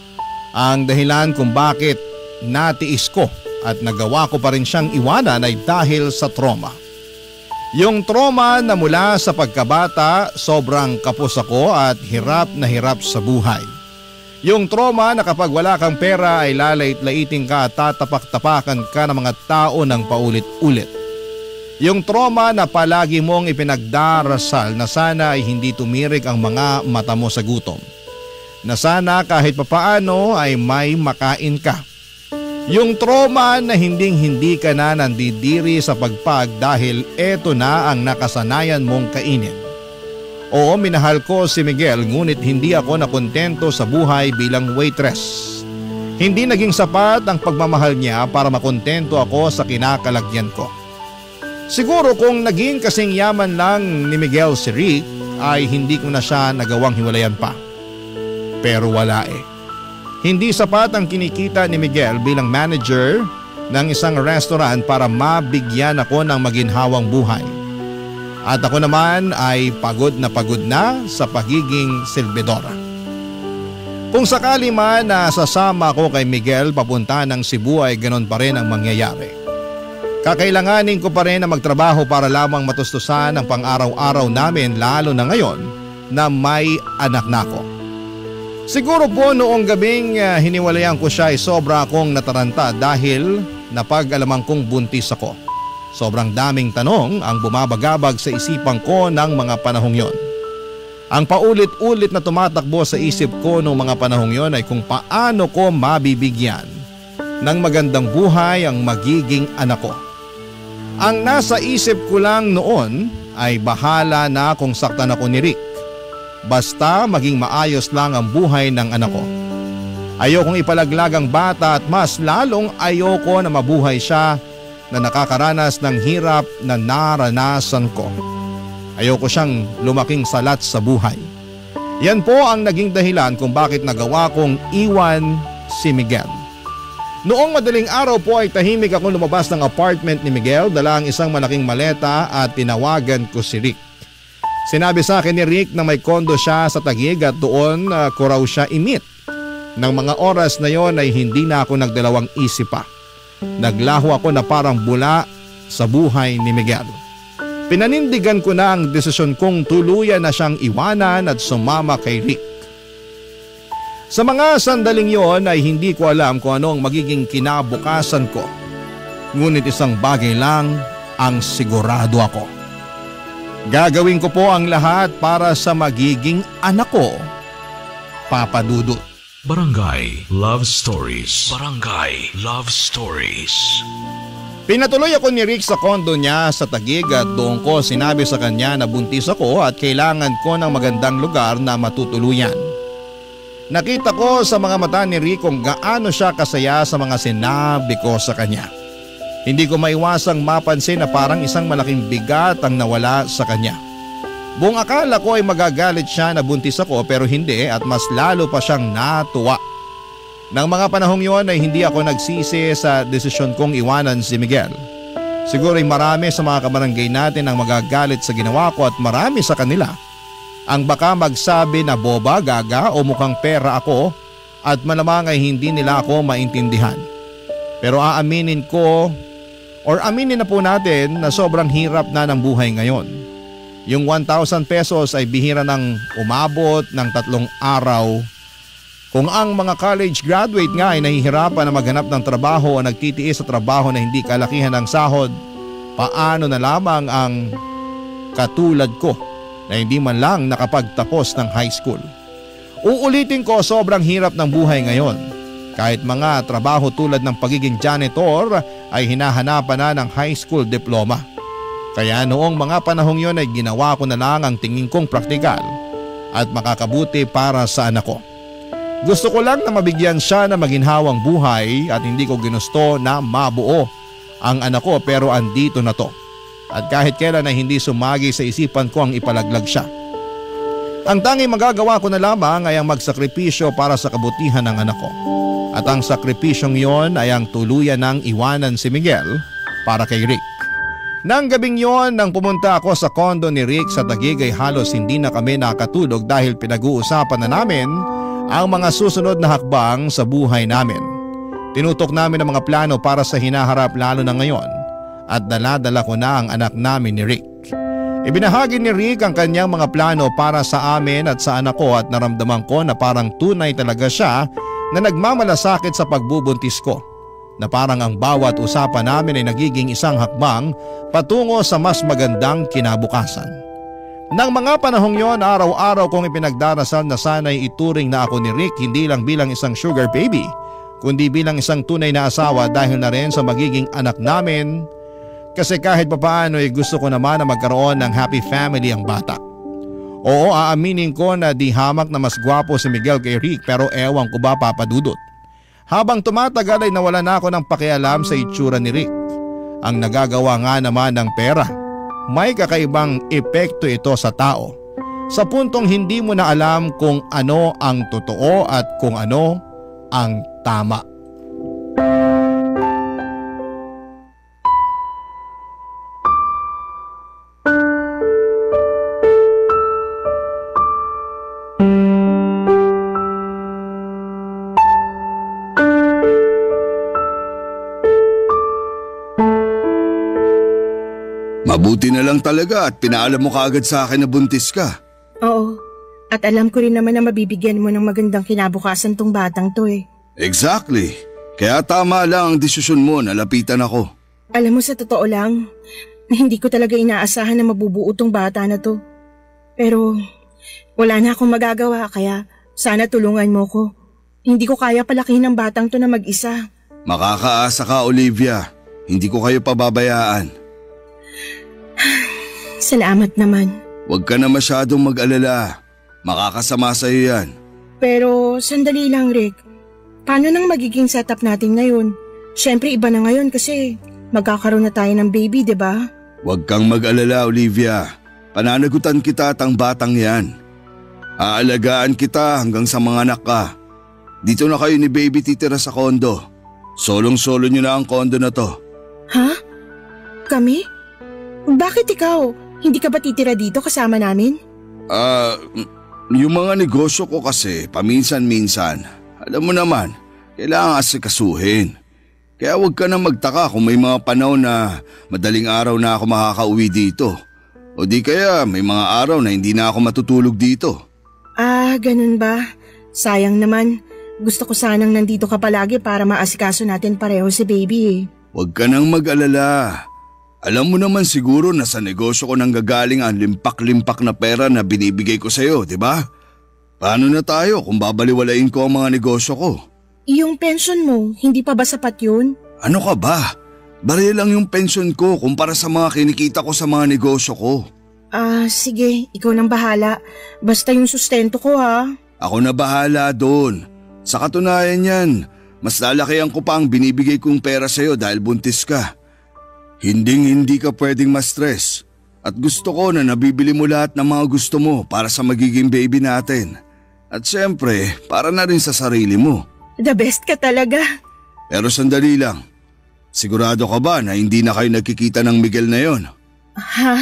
ang dahilan kung bakit natiis ko at nagawa ko pa rin siyang iwanan ay dahil sa trauma. Yung trauma na mula sa pagkabata, sobrang kapos ako at hirap na hirap sa buhay. Yung trauma na kapag wala kang pera ay lalait-laiting ka at tatapak-tapakan ka ng mga tao ng paulit-ulit. Yung trauma na palagi mong ipinagdarasal na sana ay hindi tumirik ang mga mata mo sa gutom. Na sana kahit papaano ay may makain ka. Yung trauma na hindi ka na nandidiri sa pagpag dahil eto na ang nakasanayan mong kainin. Oo, minahal ko si Miguel ngunit hindi ako nakontento sa buhay bilang waitress. Hindi naging sapat ang pagmamahal niya para makontento ako sa kinakalagyan ko. Siguro kung naging kasing yaman lang ni Miguel si Rick ay hindi ko na siya nagawang hiwalayan pa. Pero wala eh. Hindi sapat ang kinikita ni Miguel bilang manager ng isang restaurant para mabigyan ako ng maginhawang buhay. At ako naman ay pagod na sa pagiging silbidora. Kung sakali man na sasama ko kay Miguel papunta ng Cebu ay ganon pa rin ang mangyayari. Kakailanganin ko pa rin na magtrabaho para lamang matustusan ang pang-araw-araw namin lalo na ngayon na may anak na ako. Siguro po noong gabing hiniwalayan ko siya ay sobra akong nataranta dahil napag-alaman kong buntis ako. Sobrang daming tanong ang bumabagabag sa isipan ko ng mga panahong yon. Ang paulit-ulit na tumatakbo sa isip ko noong mga panahong yon ay kung paano ko mabibigyan ng magandang buhay ang magiging anak ko. Ang nasa isip ko lang noon ay bahala na kung saktan ako ni Rick. Basta maging maayos lang ang buhay ng anak ko. Ayokong ipalaglag ang bata at mas lalong ayoko na mabuhay siya na nakakaranas ng hirap na naranasan ko. Ayoko siyang lumaking salat sa buhay. Yan po ang naging dahilan kung bakit nagawa kong iwan si Miguel. Noong madaling araw po ay tahimik akong lumabas ng apartment ni Miguel, dala ang isang malaking maleta at tinawagan ko si Rick. Sinabi sa akin ni Rick na may kondo siya sa Taguig at doon ko raw siya i-meet. Nang mga oras na yon ay hindi na ako nagdalawang isip pa. Naglaho ako na parang bula sa buhay ni Miguel. Pinanindigan ko na ang desisyon kong tuluyan na siyang iwanan at sumama kay Rick. Sa mga sandaling yon ay hindi ko alam kung ano ang magiging kinabukasan ko. Ngunit isang bagay lang ang sigurado ako. Gagawin ko po ang lahat para sa magiging anak ko, Papa Dudut. Barangay Love Stories. Barangay Love Stories. Pinatuloy ako ni Rick sa kondo niya sa Taguig at doon ko sinabi sa kanya na buntis ako at kailangan ko ng magandang lugar na matutuluyan. Nakita ko sa mga mata ni Rick kung gaano siya kasaya sa mga sinabi ko sa kanya. Hindi ko maiwasang mapansin na parang isang malaking bigat ang nawala sa kanya. Buong akala ko ay magagalit siya na buntis ako pero hindi at mas lalo pa siyang natuwa. Nang mga panahong yon ay hindi ako nagsisi sa desisyon kong iwanan si Miguel. Siguro ay marami sa mga kabarangay natin ang magagalit sa ginawa ko at marami sa kanila ang baka magsabi na boba, gaga o mukhang pera ako at malamang ay hindi nila ako maintindihan. Pero aaminin ko or aminin na po natin na sobrang hirap na ng buhay ngayon. Yung 1,000 pesos ay bihira ng umabot ng 3 araw. Kung ang mga college graduate nga ay nahihirapan na maghanap ng trabaho o nagtitiis sa trabaho na hindi kalakihan ng sahod, paano na lamang ang katulad ko na hindi man lang nakapagtapos ng high school? Uulitin ko, sobrang hirap ng buhay ngayon. Kahit mga trabaho tulad ng pagiging janitor ay hinahanapan na ng high school diploma. Kaya noong mga panahong yon ay ginawa ko na lang ang tingin kong praktikal at makakabuti para sa anak ko. Gusto ko lang na mabigyan siya ng maginhawang buhay at hindi ko ginusto na mabuo ang anak ko pero andito na to. At kahit kailan ay hindi sumagi sa isipan ko ang ipalaglag siya. Ang tanging magagawa ko na lamang ay ang magsakripisyo para sa kabutihan ng anak ko. At ang sakripisyong yon ay ang tuluyan ng iwanan si Miguel para kay Rick. Nang gabing yon nang pumunta ako sa kondo ni Rick sa Taguig ay halos hindi na kami nakatulog dahil pinag-uusapan na namin ang mga susunod na hakbang sa buhay namin. Tinutok namin ang mga plano para sa hinaharap lalo na ngayon at dala-dala ko na ang anak namin ni Rick. Ibinahagi ni Rick ang kanyang mga plano para sa amin at sa anak ko at naramdaman ko na parang tunay talaga siya na nagmamalasakit sa pagbubuntis ko. Na parang ang bawat usapan namin ay nagiging isang hakbang patungo sa mas magandang kinabukasan. Nang mga panahong yon, araw-araw kong ipinagdarasal na sana'y ituring na ako ni Rick hindi lang bilang isang sugar baby, kundi bilang isang tunay na asawa dahil na rin sa magiging anak namin. Kasi kahit papaano ay gusto ko naman na magkaroon ng happy family ang bata. Oo, aaminin ko na di hamak na mas gwapo si Miguel kay Rick pero ewan ko ba, Papa Dudut. Habang tumatagal ay nawala na ako ng pakialam sa itsura ni Rick. Ang nagagawa nga naman ng pera. May kakaibang epekto ito sa tao. Sa puntong hindi mo na alam kung ano ang totoo at kung ano ang tama. Mabuti na lang talaga at pinaalam mo kaagad sa akin na buntis ka. Oo, at alam ko rin naman na mabibigyan mo ng magandang kinabukasan tong batang to eh. Exactly. Kaya tama lang ang desisyon mo na lapitan ako. Alam mo, sa totoo lang, hindi ko talaga inaasahan na mabubuo tong bata na to. Pero wala na akong magagawa kaya sana tulungan mo ko. Hindi ko kaya palakihin ng batang to na mag-isa. Makakaasa ka, Olivia. Hindi ko kayo pababayaan. Salamat naman. Huwag ka na masyadong mag-alala. Makakasama sa'yo yan. Pero sandali lang, Rick. Paano nang magiging setup natin ngayon? Siyempre iba na ngayon kasi magkakaroon na tayo ng baby, di ba? Huwag kang mag-alala, Olivia. Pananagutan kita at ang batang yan. Aalagaan kita hanggang sa mga anak ka. Dito na kayo ni baby titira sa kondo. Solong-solo nyo na ang kondo na to. Ha? Kami? Bakit ikaw? Hindi ka ba titira dito kasama namin? Yung mga negosyo ko kasi paminsan-minsan. Alam mo naman, kailangan asikasuhin. Kaya huwag ka na magtaka kung may mga panahon na madaling araw na ako makakauwi dito. O di kaya may mga araw na hindi na ako matutulog dito. Ganun ba? Sayang naman. Gusto ko sanang nandito ka palagi para maasikaso natin pareho si baby eh. Huwag ka nang mag-alala. Alam mo naman siguro na sa negosyo ko nang gagaling ang limpak-limpak na pera na binibigay ko sa'yo, di ba? Paano na tayo kung babaliwalain ko ang mga negosyo ko? Yung pension mo, hindi pa ba sapat yun? Ano ka ba? Barya lang yung pension ko kumpara sa mga kinikita ko sa mga negosyo ko. Sige, ikaw nang bahala. Basta yung sustento ko ha. Ako na bahala doon. Sa katunayan yan, mas lalakihan ko pa ang binibigay kong pera sa'yo dahil buntis ka. Hindi ka pwedeng ma-stress. At gusto ko na nabibili mo lahat ng mga gusto mo para sa magiging baby natin. At syempre, para na rin sa sarili mo. The best ka talaga. Pero sandali lang. Sigurado ka ba na hindi na kayo nagkikita ng Miguel na yon? Ha?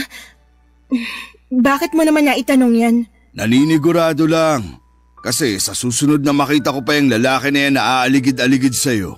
Bakit mo naman naitanong yan? Naninigurado lang. Kasi sa susunod na makita ko pa yung lalaki na yan na aaligid-aligid sa'yo,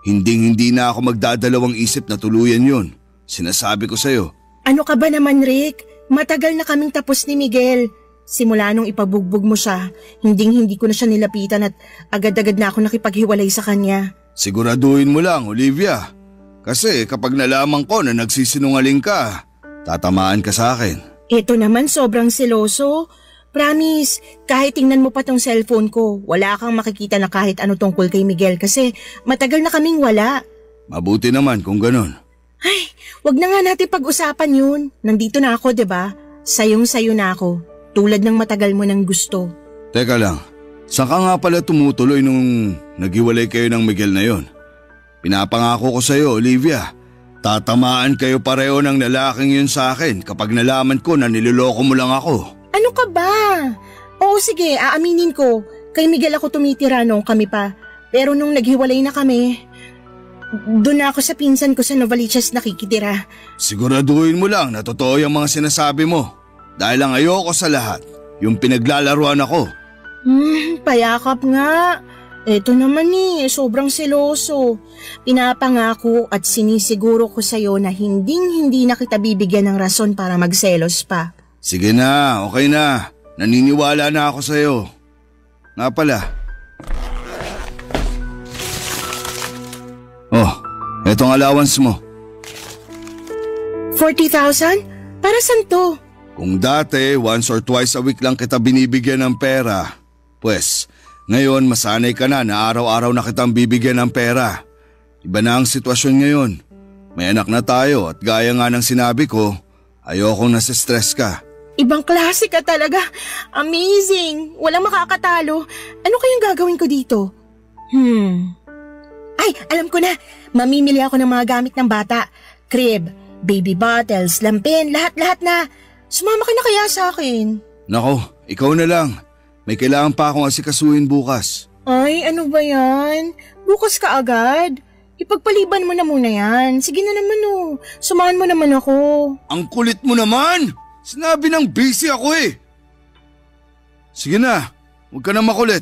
hindi na ako magdadalawang isip na tuluyan yon. Sinasabi ko sa'yo. Ano ka ba naman, Rick? Matagal na kaming tapos ni Miguel. Simula nung ipabugbog mo siya, hindi ko na siya nilapitan at agad-agad na ako nakipaghiwalay sa kanya. Siguraduhin mo lang, Olivia. Kasi kapag nalaman ko na nagsisinungaling ka, tatamaan ka sa akin. Ito naman sobrang seloso. Promise, kahit tingnan mo pa tong cellphone ko, wala kang makikita na kahit ano tungkol kay Miguel kasi matagal na kaming wala. Mabuti naman kung ganun. Ay, wag na nga natin pag-usapan yun. Nandito na ako, 'di ba? Sayong-sayo na ako. Tulad ng matagal mo nang gusto. Teka lang, saan ka nga pala tumutuloy nung naghiwalay kayo ng Miguel na yon? Pinapangako ko sa'yo, Olivia. Tatamaan kayo pareho ng lalaking yun sa akin kapag nalaman ko na niloloko mo lang ako. Ano ka ba? Oo sige, aaminin ko. Kay Miguel ako tumitira nung kami pa. Pero nung naghiwalay na kami, doon na ako sa pinsan ko sa Novaliches nakikitira. Siguraduhin mo lang na totoo yung mga sinasabi mo. Dahil ang ayoko sa lahat, yung pinaglalaruan ako. Payakap nga. Eto naman sobrang seloso. Pinapangako at sinisiguro ko sa'yo na hindi na kita bibigyan ng rason para magselos pa. Sige na, okay na. Naniniwala na ako sa'yo. Nga pala. Oh, etong allowance mo. 40,000? Para saan to? Kung dati, once or twice a week lang kita binibigyan ng pera, pues ngayon masanay ka na araw-araw na kitang bibigyan ng pera. Iba na ang sitwasyon ngayon. May anak na tayo at gaya nga ng sinabi ko, ayokong nasa-stress ka. Ibang klase ka talaga. Amazing. Walang makakatalo. Ano kayang gagawin ko dito? Ay, alam ko na. Mamimili ako ng mga gamit ng bata. Crib, baby bottles, lampin, lahat-lahat na. Sumama ka na kaya sa akin? Nako, ikaw na lang. May kailangan pa akong asikasuhin bukas. Ay, ano ba yan? Bukas ka agad? Ipagpaliban mo na muna yan. Sige na naman Sumahan mo naman ako. Ang kulit mo naman! Sinabi ng busy ako eh. Sige na, huwag ka na makulit.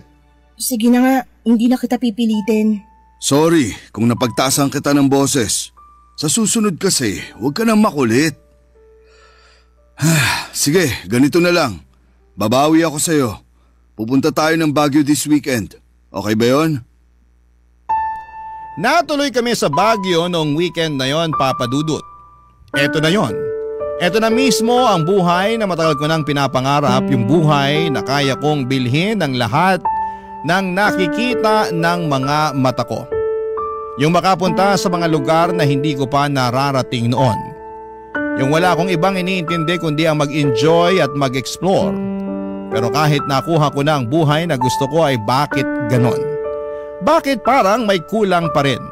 Sige na nga, hindi na kita pipilitin. Sorry kung napagtaasan kita ng boses. Sa susunod kasi, huwag ka na makulit. Sige, ganito na lang. Babawi ako sa'yo. Pupunta tayo ng Baguio this weekend. Okay ba yun? Natuloy kami sa Baguio noong weekend na yon, Papa Dudut. Eto na yon. Eto na mismo ang buhay na matagal ko nang pinapangarap, yung buhay na kaya kong bilhin ng lahat ng nakikita ng mga mata ko. Yung makapunta sa mga lugar na hindi ko pa nararating noon. Yung wala akong ibang iniintindi kundi ang mag-enjoy at mag-explore. Pero kahit nakuha ko na ang buhay na gusto ko ay bakit ganon? Bakit parang may kulang pa rin?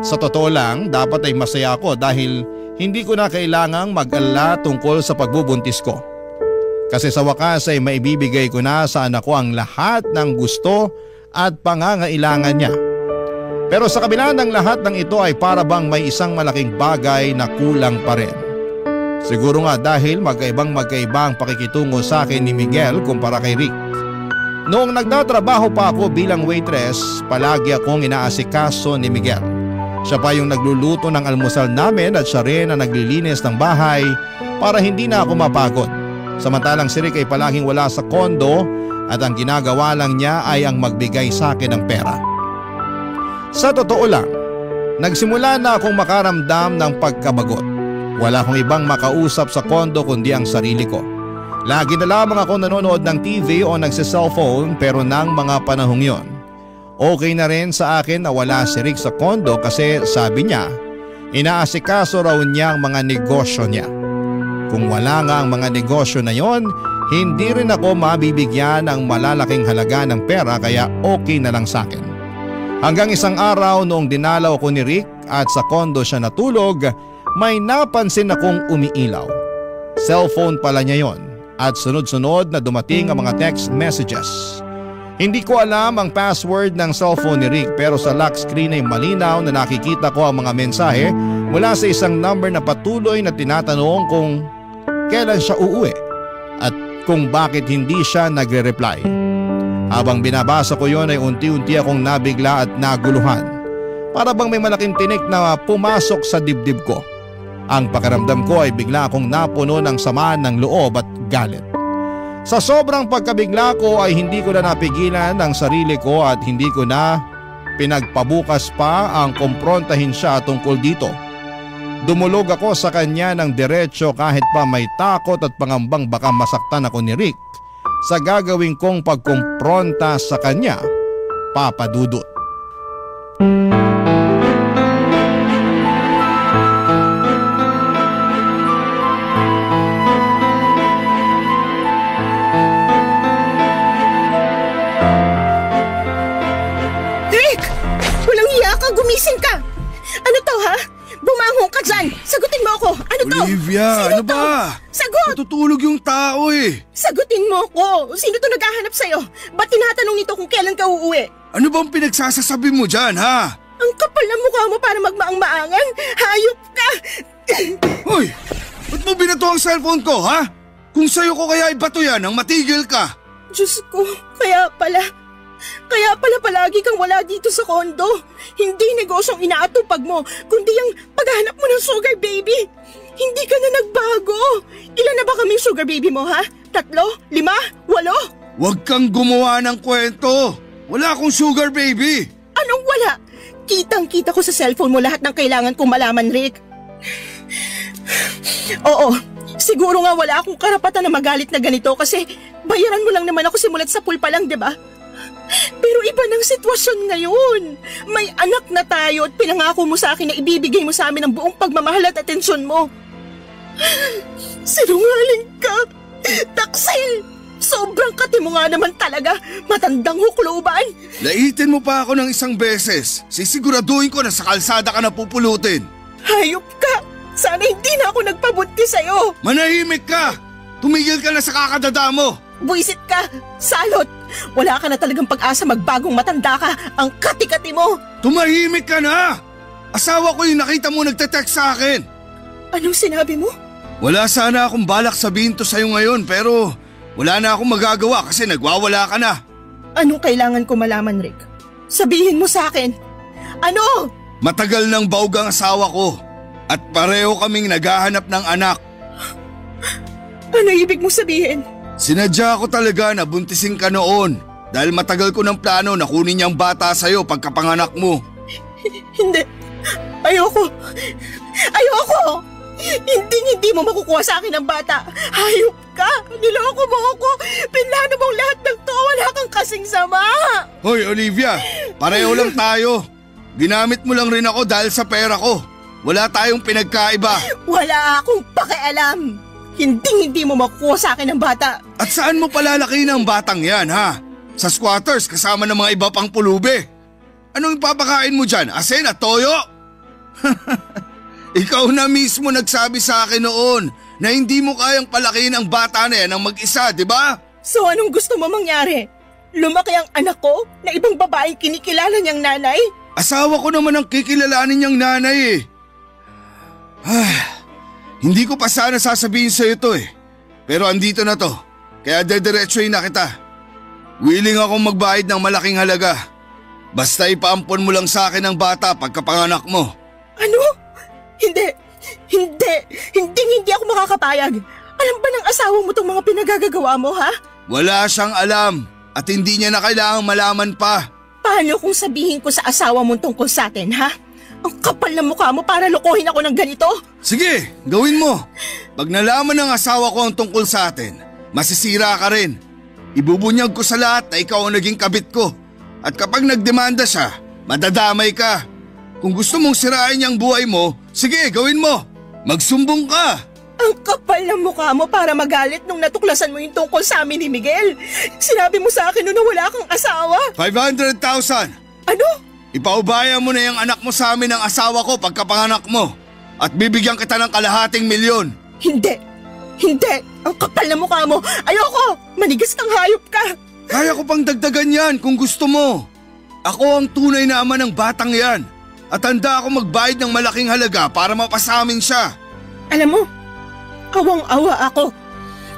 Sa totoo lang, dapat ay masaya ako dahil hindi ko na kailangang mag-alala tungkol sa pagbubuntis ko. Kasi sa wakas ay maibibigay ko na sa anak ko ang lahat ng gusto at pangangailangan niya. Pero sa kabila ng lahat ng ito ay para bang may isang malaking bagay na kulang pa rin. Siguro nga dahil magkaibang ang pakikitungo sa akin ni Miguel kumpara kay Rick. Noong nagtatrabaho pa ako bilang waitress, palagi akong inaasikaso ni Miguel. Siya pa yung nagluluto ng almusal namin at siya rin ang naglilinis ng bahay para hindi na ako mapagod. Samantalang si Rick ay palaging wala sa kondo at ang ginagawa lang niya ay ang magbigay sa akin ng pera. Sa totoo lang, nagsimula na akong makaramdam ng pagkabagot. Wala akong ibang makausap sa kondo kundi ang sarili ko. Lagi na lamang ako nanonood ng TV o nagsiselfone pero nang mga panahong yon. Okay na rin sa akin na wala si Rick sa kondo kasi sabi niya, inaasikaso raw niya ang mga negosyo niya. Kung wala nga ang mga negosyo na yon, hindi rin ako mabibigyan ng malalaking halaga ng pera kaya okay na lang sa akin. Hanggang isang araw noong dinalaw ko ni Rick at sa kondo siya natulog, may napansin akong umiilaw. Cellphone pala niya yon at sunod-sunod na dumating ang mga text messages. Hindi ko alam ang password ng cellphone ni Rick pero sa lock screen ay malinaw na nakikita ko ang mga mensahe mula sa isang number na patuloy na tinatanong kung kailan siya uuwi at kung bakit hindi siya nagre-reply. Habang binabasa ko yon ay unti-unti akong nabigla at naguluhan. Para bang may malaking tinik na pumasok sa dibdib ko. Ang pakiramdam ko ay bigla akong napuno ng sama ng loob at galit. Sa sobrang pagkabigla ko ay hindi ko na napigilan ang sarili ko at hindi ko na pinagpabukas pa ang kumprontahin siya tungkol dito. Dumulog ako sa kanya ng diretso kahit pa may takot at pangambang baka masaktan ako ni Rick sa gagawin kong pagkumpronta sa kanya, Papa Dudut. Rick! Walang iya ka! Gumising ka! Ano to ha? Bumangon ka dyan! Sagutin mo ako! Ano to? Olivia, Sino ano to? ba? Sagot! Natutulog yung tao eh. Sagutin mo ko! Sino to naghahanap sa'yo? Ba't tinatanong nito kung kailan ka uuwi? Ano bang pinagsasasabi mo dyan, ha? Ang kapal na mukha mo para magmaang-maangan! Hayop ka! Hoy! Ba't mo binato ang cellphone ko, ha? Kung sa'yo ko kaya ibato yan nang matigil ka. Diyos ko, kaya pala palagi kang wala dito sa kondo. Hindi negosyong inaatupag mo, kundi ang paghahanap mo ng sugar baby. Hindi ka na nagbago. Ilan na ba kaming sugar baby mo, ha? 3, 5, 8? Huwag kang gumawa ng kwento. Wala akong sugar baby. Anong wala? Kitang-kita ko sa cellphone mo lahat ng kailangan kong malaman, Rick. Oo, siguro nga wala akong karapatan na magalit na ganito kasi bayaran mo lang naman ako simulat sa pool pa lang, di ba? Pero iba ng sitwasyon ngayon. May anak na tayo at pinangako mo sa akin na ibibigay mo sa amin ang buong pagmamahal at atensyon mo. Sinungaling ka! Taksil! Sobrang kati mo nga naman talaga. Matandang hukluban. Laitin mo pa ako ng isang beses. Sisiguraduhin ko na sa kalsada ka na pupulutin. Hayop ka! Sana hindi na ako nagpabunti sa'yo. Manahimik ka! Tumigil ka na sa kakadada mo. Buisit ka! Salot! Wala ka na talagang pag-asa magbagong matanda ka. Ang kati-kati mo. Tumahimik ka na! Asawa ko yung nakita mo nagte-text sa akin. Anong sinabi mo? Wala sana akong balak sabihin to sa'yo ngayon pero wala na akong magagawa kasi nagwawala ka na. Anong kailangan ko malaman, Rick? Sabihin mo sa akin. Ano? Matagal nang baog ang asawa ko at pareho kaming naghahanap ng anak. Ano ibig mo sabihin? Sinadya ko talaga na buntisin ka noon dahil matagal ko ng plano na kunin niyang bata sa'yo pagkapanganak mo. Hindi. Ayoko. Hindi mo makukuha sa akin ang bata. Hayop ka. Niloko mo ako. Pinlano mong lahat ng to. Wala kang kasing sama. Hoy Olivia, pareho lang tayo. Ginamit mo lang rin ako dahil sa pera ko. Wala tayong pinagkaiba. Wala akong pakialam. Hindi mo makukuha sa akin ang bata. At saan mo palalaki ng batang yan, ha? Sa squatters kasama ng mga iba pang pulubi. Anong ipapakain mo dyan? Asin at toyo? Ikaw na mismo nagsabi sa akin noon na hindi mo kayang palakihin ang bata na yan ng mag-isa, di ba? So anong gusto mo mangyari? Lumaki ang anak ko na ibang babaeng kinikilala niyang nanay? Asawa ko naman ang kikilalanin niyang nanay eh. Hindi ko pa sana sasabihin sa'yo to eh. Pero andito na to, kaya dediretsuhin na kita. Willing akong magbayad ng malaking halaga. Basta ipaampon mo lang sa akin ang bata pagkapanganak mo. Ano? Hindi ako makakapayag. Alam ba ng asawa mo tong mga pinagagagawa mo, ha? Wala siyang alam at hindi niya na kailangang malaman pa. Paano kung sabihin ko sa asawa mo tungkol sa atin, ha? Ang kapal na mukha mo para lokohin ako ng ganito? Sige, gawin mo. Pag nalaman ng asawa ko ang tungkol sa atin, masisira ka rin. Ibubunyag ko sa lahat na ikaw ang naging kabit ko. At kapag nagdemanda siya, madadamay ka. Kung gusto mong sirain niyang buhay mo, sige, gawin mo. Magsumbong ka. Ang kapal ng mukha mo para magalit nung natuklasan mo yung tungkol sa amin ni Miguel. Sinabi mo sa akin noon na wala kang asawa. 500,000. Ano? Ipaubaya mo na yung anak mo sa amin ng asawa ko pagkapanganak mo. At bibigyan kita ng kalahating milyon. Hindi. Ang kapal ng mukha mo. Ayoko. Manigas kang hayop ka. Kaya ko pang dagdagan yan kung gusto mo. Ako ang tunay na ama ng batang yan. At handa ako magbayad ng malaking halaga para mapasamin siya. Alam mo, awang-awa ako.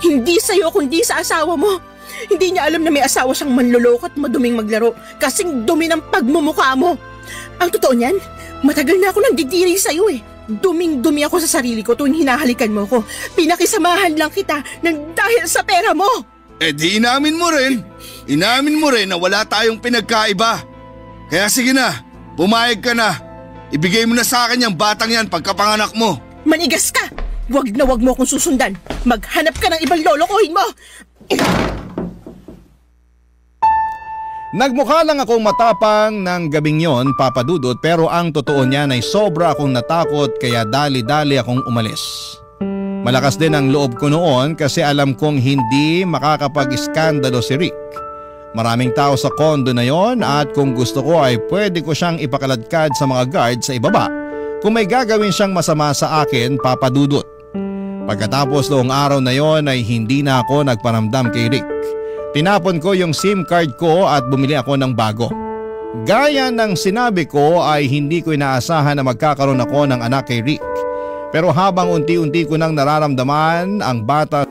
Hindi sa'yo kundi sa asawa mo. Hindi niya alam na may asawa siyang manloloko at maduming maglaro. Kasing dumi ng pagmumukha mo. Ang totoo niyan, matagal na ako nandidiri sa'yo eh. Duming-dumi ako sa sarili ko tuwing hinahalikan mo ko. Pinakisamahan lang kita ng dahil sa pera mo. Eh di inamin mo rin. Inamin mo rin na wala tayong pinagkaiba. Kaya sige na, pumayag ka na. Ibigay mo na sa akin yung batang yan pagkapanganak mo. Manigas ka! Wag na wag mo akong susundan. Maghanap ka ng ibang lolokohin mo. Nagmukha lang akong matapang ng gabing yon, Papa Dudut, pero ang totoo niyan ay sobra akong natakot kaya dali-dali akong umalis. Malakas din ang loob ko noon kasi alam kong hindi makakapag-iskandalo si Rick. Maraming tao sa kondo na yon at kung gusto ko ay pwede ko siyang ipakaladkad sa mga guard sa ibaba kung may gagawin siyang masama sa akin, Papa Dudut. Pagkatapos noong araw na yon ay hindi na ako nagparamdam kay Rick. Tinapon ko yung SIM card ko at bumili ako ng bago. Gaya ng sinabi ko ay hindi ko inaasahan na magkakaroon ako ng anak kay Rick. Pero habang unti-unti ko nang nararamdaman ang bata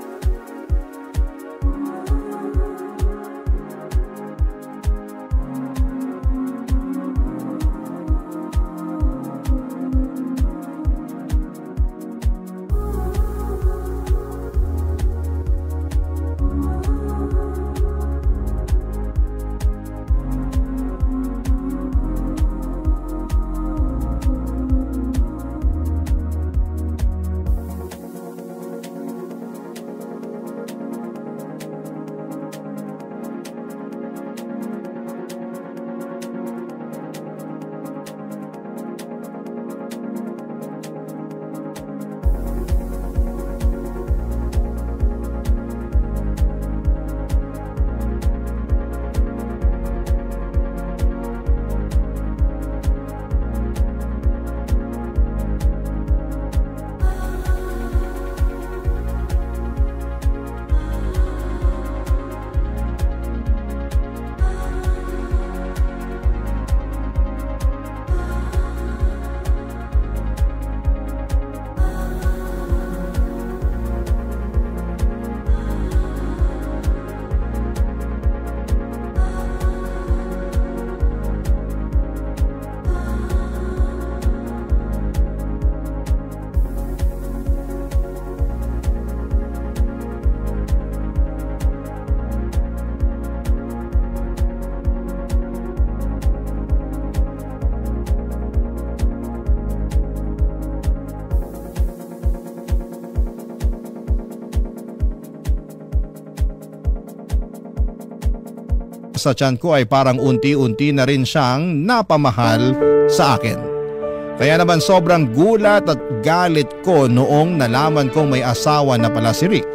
sa tiyan ko ay parang unti-unti na rin siyang napamahal sa akin. Kaya naman sobrang gulat at galit ko noong nalaman kong may asawa na pala si Rick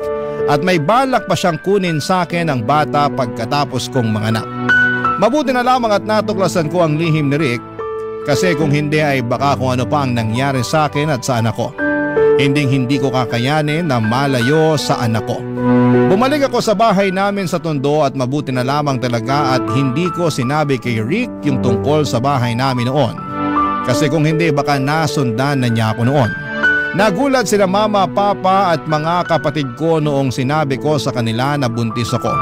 at may balak pa siyang kunin sa akin ang bata pagkatapos kong manganak. Mabuti na lamang at natuklasan ko ang lihim ni Rick kasi kung hindi ay baka kung ano pa ang nangyari sa akin at sa anak ko. Hindi ko kakayanin na malayo sa anak ko. Bumalik ako sa bahay namin sa Tondo at mabuti na lamang talaga at hindi ko sinabi kay Rick yung tungkol sa bahay namin noon. Kasi kung hindi baka nasundan na niya ako noon. Nagulat sila mama, papa at mga kapatid ko noong sinabi ko sa kanila na buntis ako.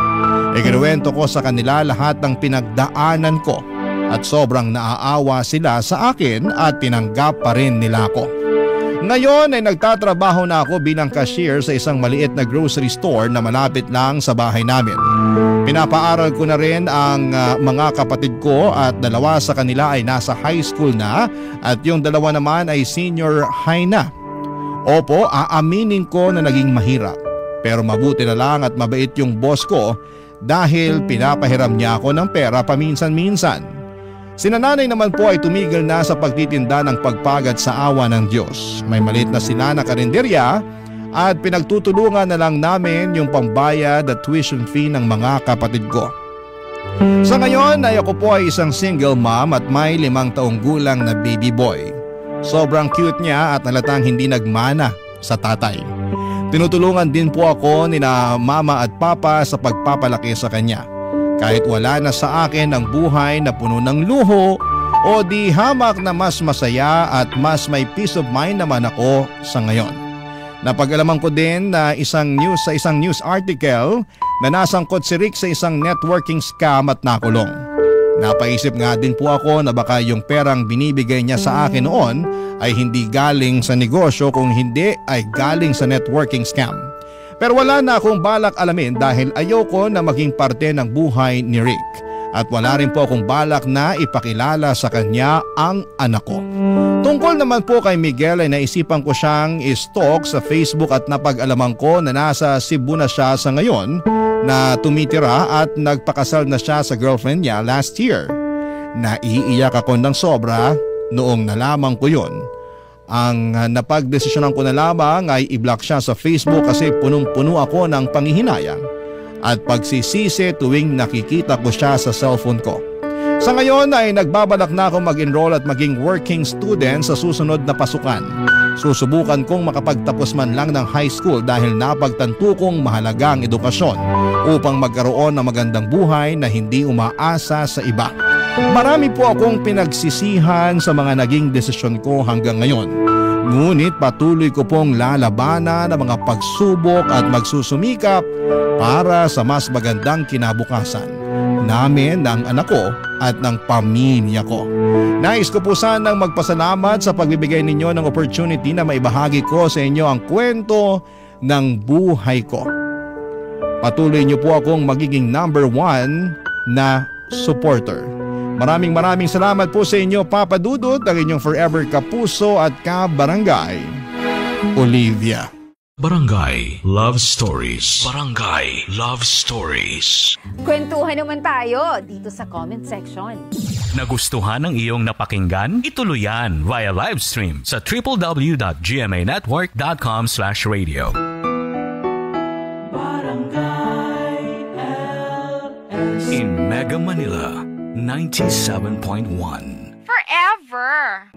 Ikinuwento ko sa kanila lahat ng pinagdaanan ko at sobrang naaawa sila sa akin at tinanggap pa rin nila ako. Ngayon ay nagtatrabaho na ako bilang cashier sa isang maliit na grocery store na malapit lang sa bahay namin. Pinapaaral ko na rin ang mga kapatid ko at dalawa sa kanila ay nasa high school na at yung dalawa naman ay senior high na. Opo, aaminin ko na naging mahirap. Pero mabuti na lang at mabait yung boss ko dahil pinapahiram niya ako ng pera paminsan-minsan. Sina nanay naman po ay tumigil na sa pagtitinda ng pagpagad sa awa ng Diyos. May maliit na sila na karinderya at pinagtutulungan na lang namin yung pambayad at tuition fee ng mga kapatid ko. Sa ngayon ay ako po ay isang single mom at may 5 taong gulang na baby boy. Sobrang cute niya at halatang hindi nagmana sa tatay. Tinutulungan din po ako nina mama at papa sa pagpapalaki sa kanya. Kahit wala na sa akin ang buhay na puno ng luho o di hamak na mas masaya at mas may peace of mind naman ako sa ngayon. Napag-alaman ko din na isang news article na nasangkot si Rick sa isang networking scam at nakulong. Napaisip nga din po ako na baka yung perang binibigay niya sa akin noon ay hindi galing sa negosyo kung hindi ay galing sa networking scam. Pero wala na akong balak alamin dahil ayoko na maging parte ng buhay ni Rick. At wala rin po akong balak na ipakilala sa kanya ang anak ko. Tungkol naman po kay Miguel ay naisipan ko siyang i-stalk sa Facebook at napag-alaman ko na nasa Cebu na siya sa ngayon na tumitira at nagpakasal na siya sa girlfriend niya last year. Naiiyak ako ng sobra noong nalaman ko yun. Ang napagdesisyonan ko na lamang ay i-block siya sa Facebook kasi punong-puno ako ng panghihinayang at pagsisisi tuwing nakikita ko siya sa cellphone ko. Sa ngayon ay nagbabalak na ako mag-enroll at maging working student sa susunod na pasukan. Susubukan kong makapagtapos man lang ng high school dahil napagtanto kong mahalaga ang edukasyon upang magkaroon ng magandang buhay na hindi umaasa sa iba. Marami po akong pinagsisihan sa mga naging desisyon ko hanggang ngayon. Ngunit patuloy ko pong lalabanan ang mga pagsubok at magsusumikap para sa mas magandang kinabukasan namin, ng anak ko at ng pamilya ko. Nais ko po sanang magpasalamat sa pagbibigay ninyo ng opportunity na maibahagi ko sa inyo ang kwento ng buhay ko. Patuloy niyo po akong magiging number 1 na supporter. Maraming salamat po sa inyo, Papa Dudut, ang inyong forever kapuso at kabarangay, Olivia. Barangay Love Stories. Barangay Love Stories. Kwentuhan naman tayo dito sa comment section. Nagustuhan ng iyong napakinggan? Ituloy yan via live stream sa www.gmanetwork.com/radio. Barangay LS In Mega Manila 97.1. Forever!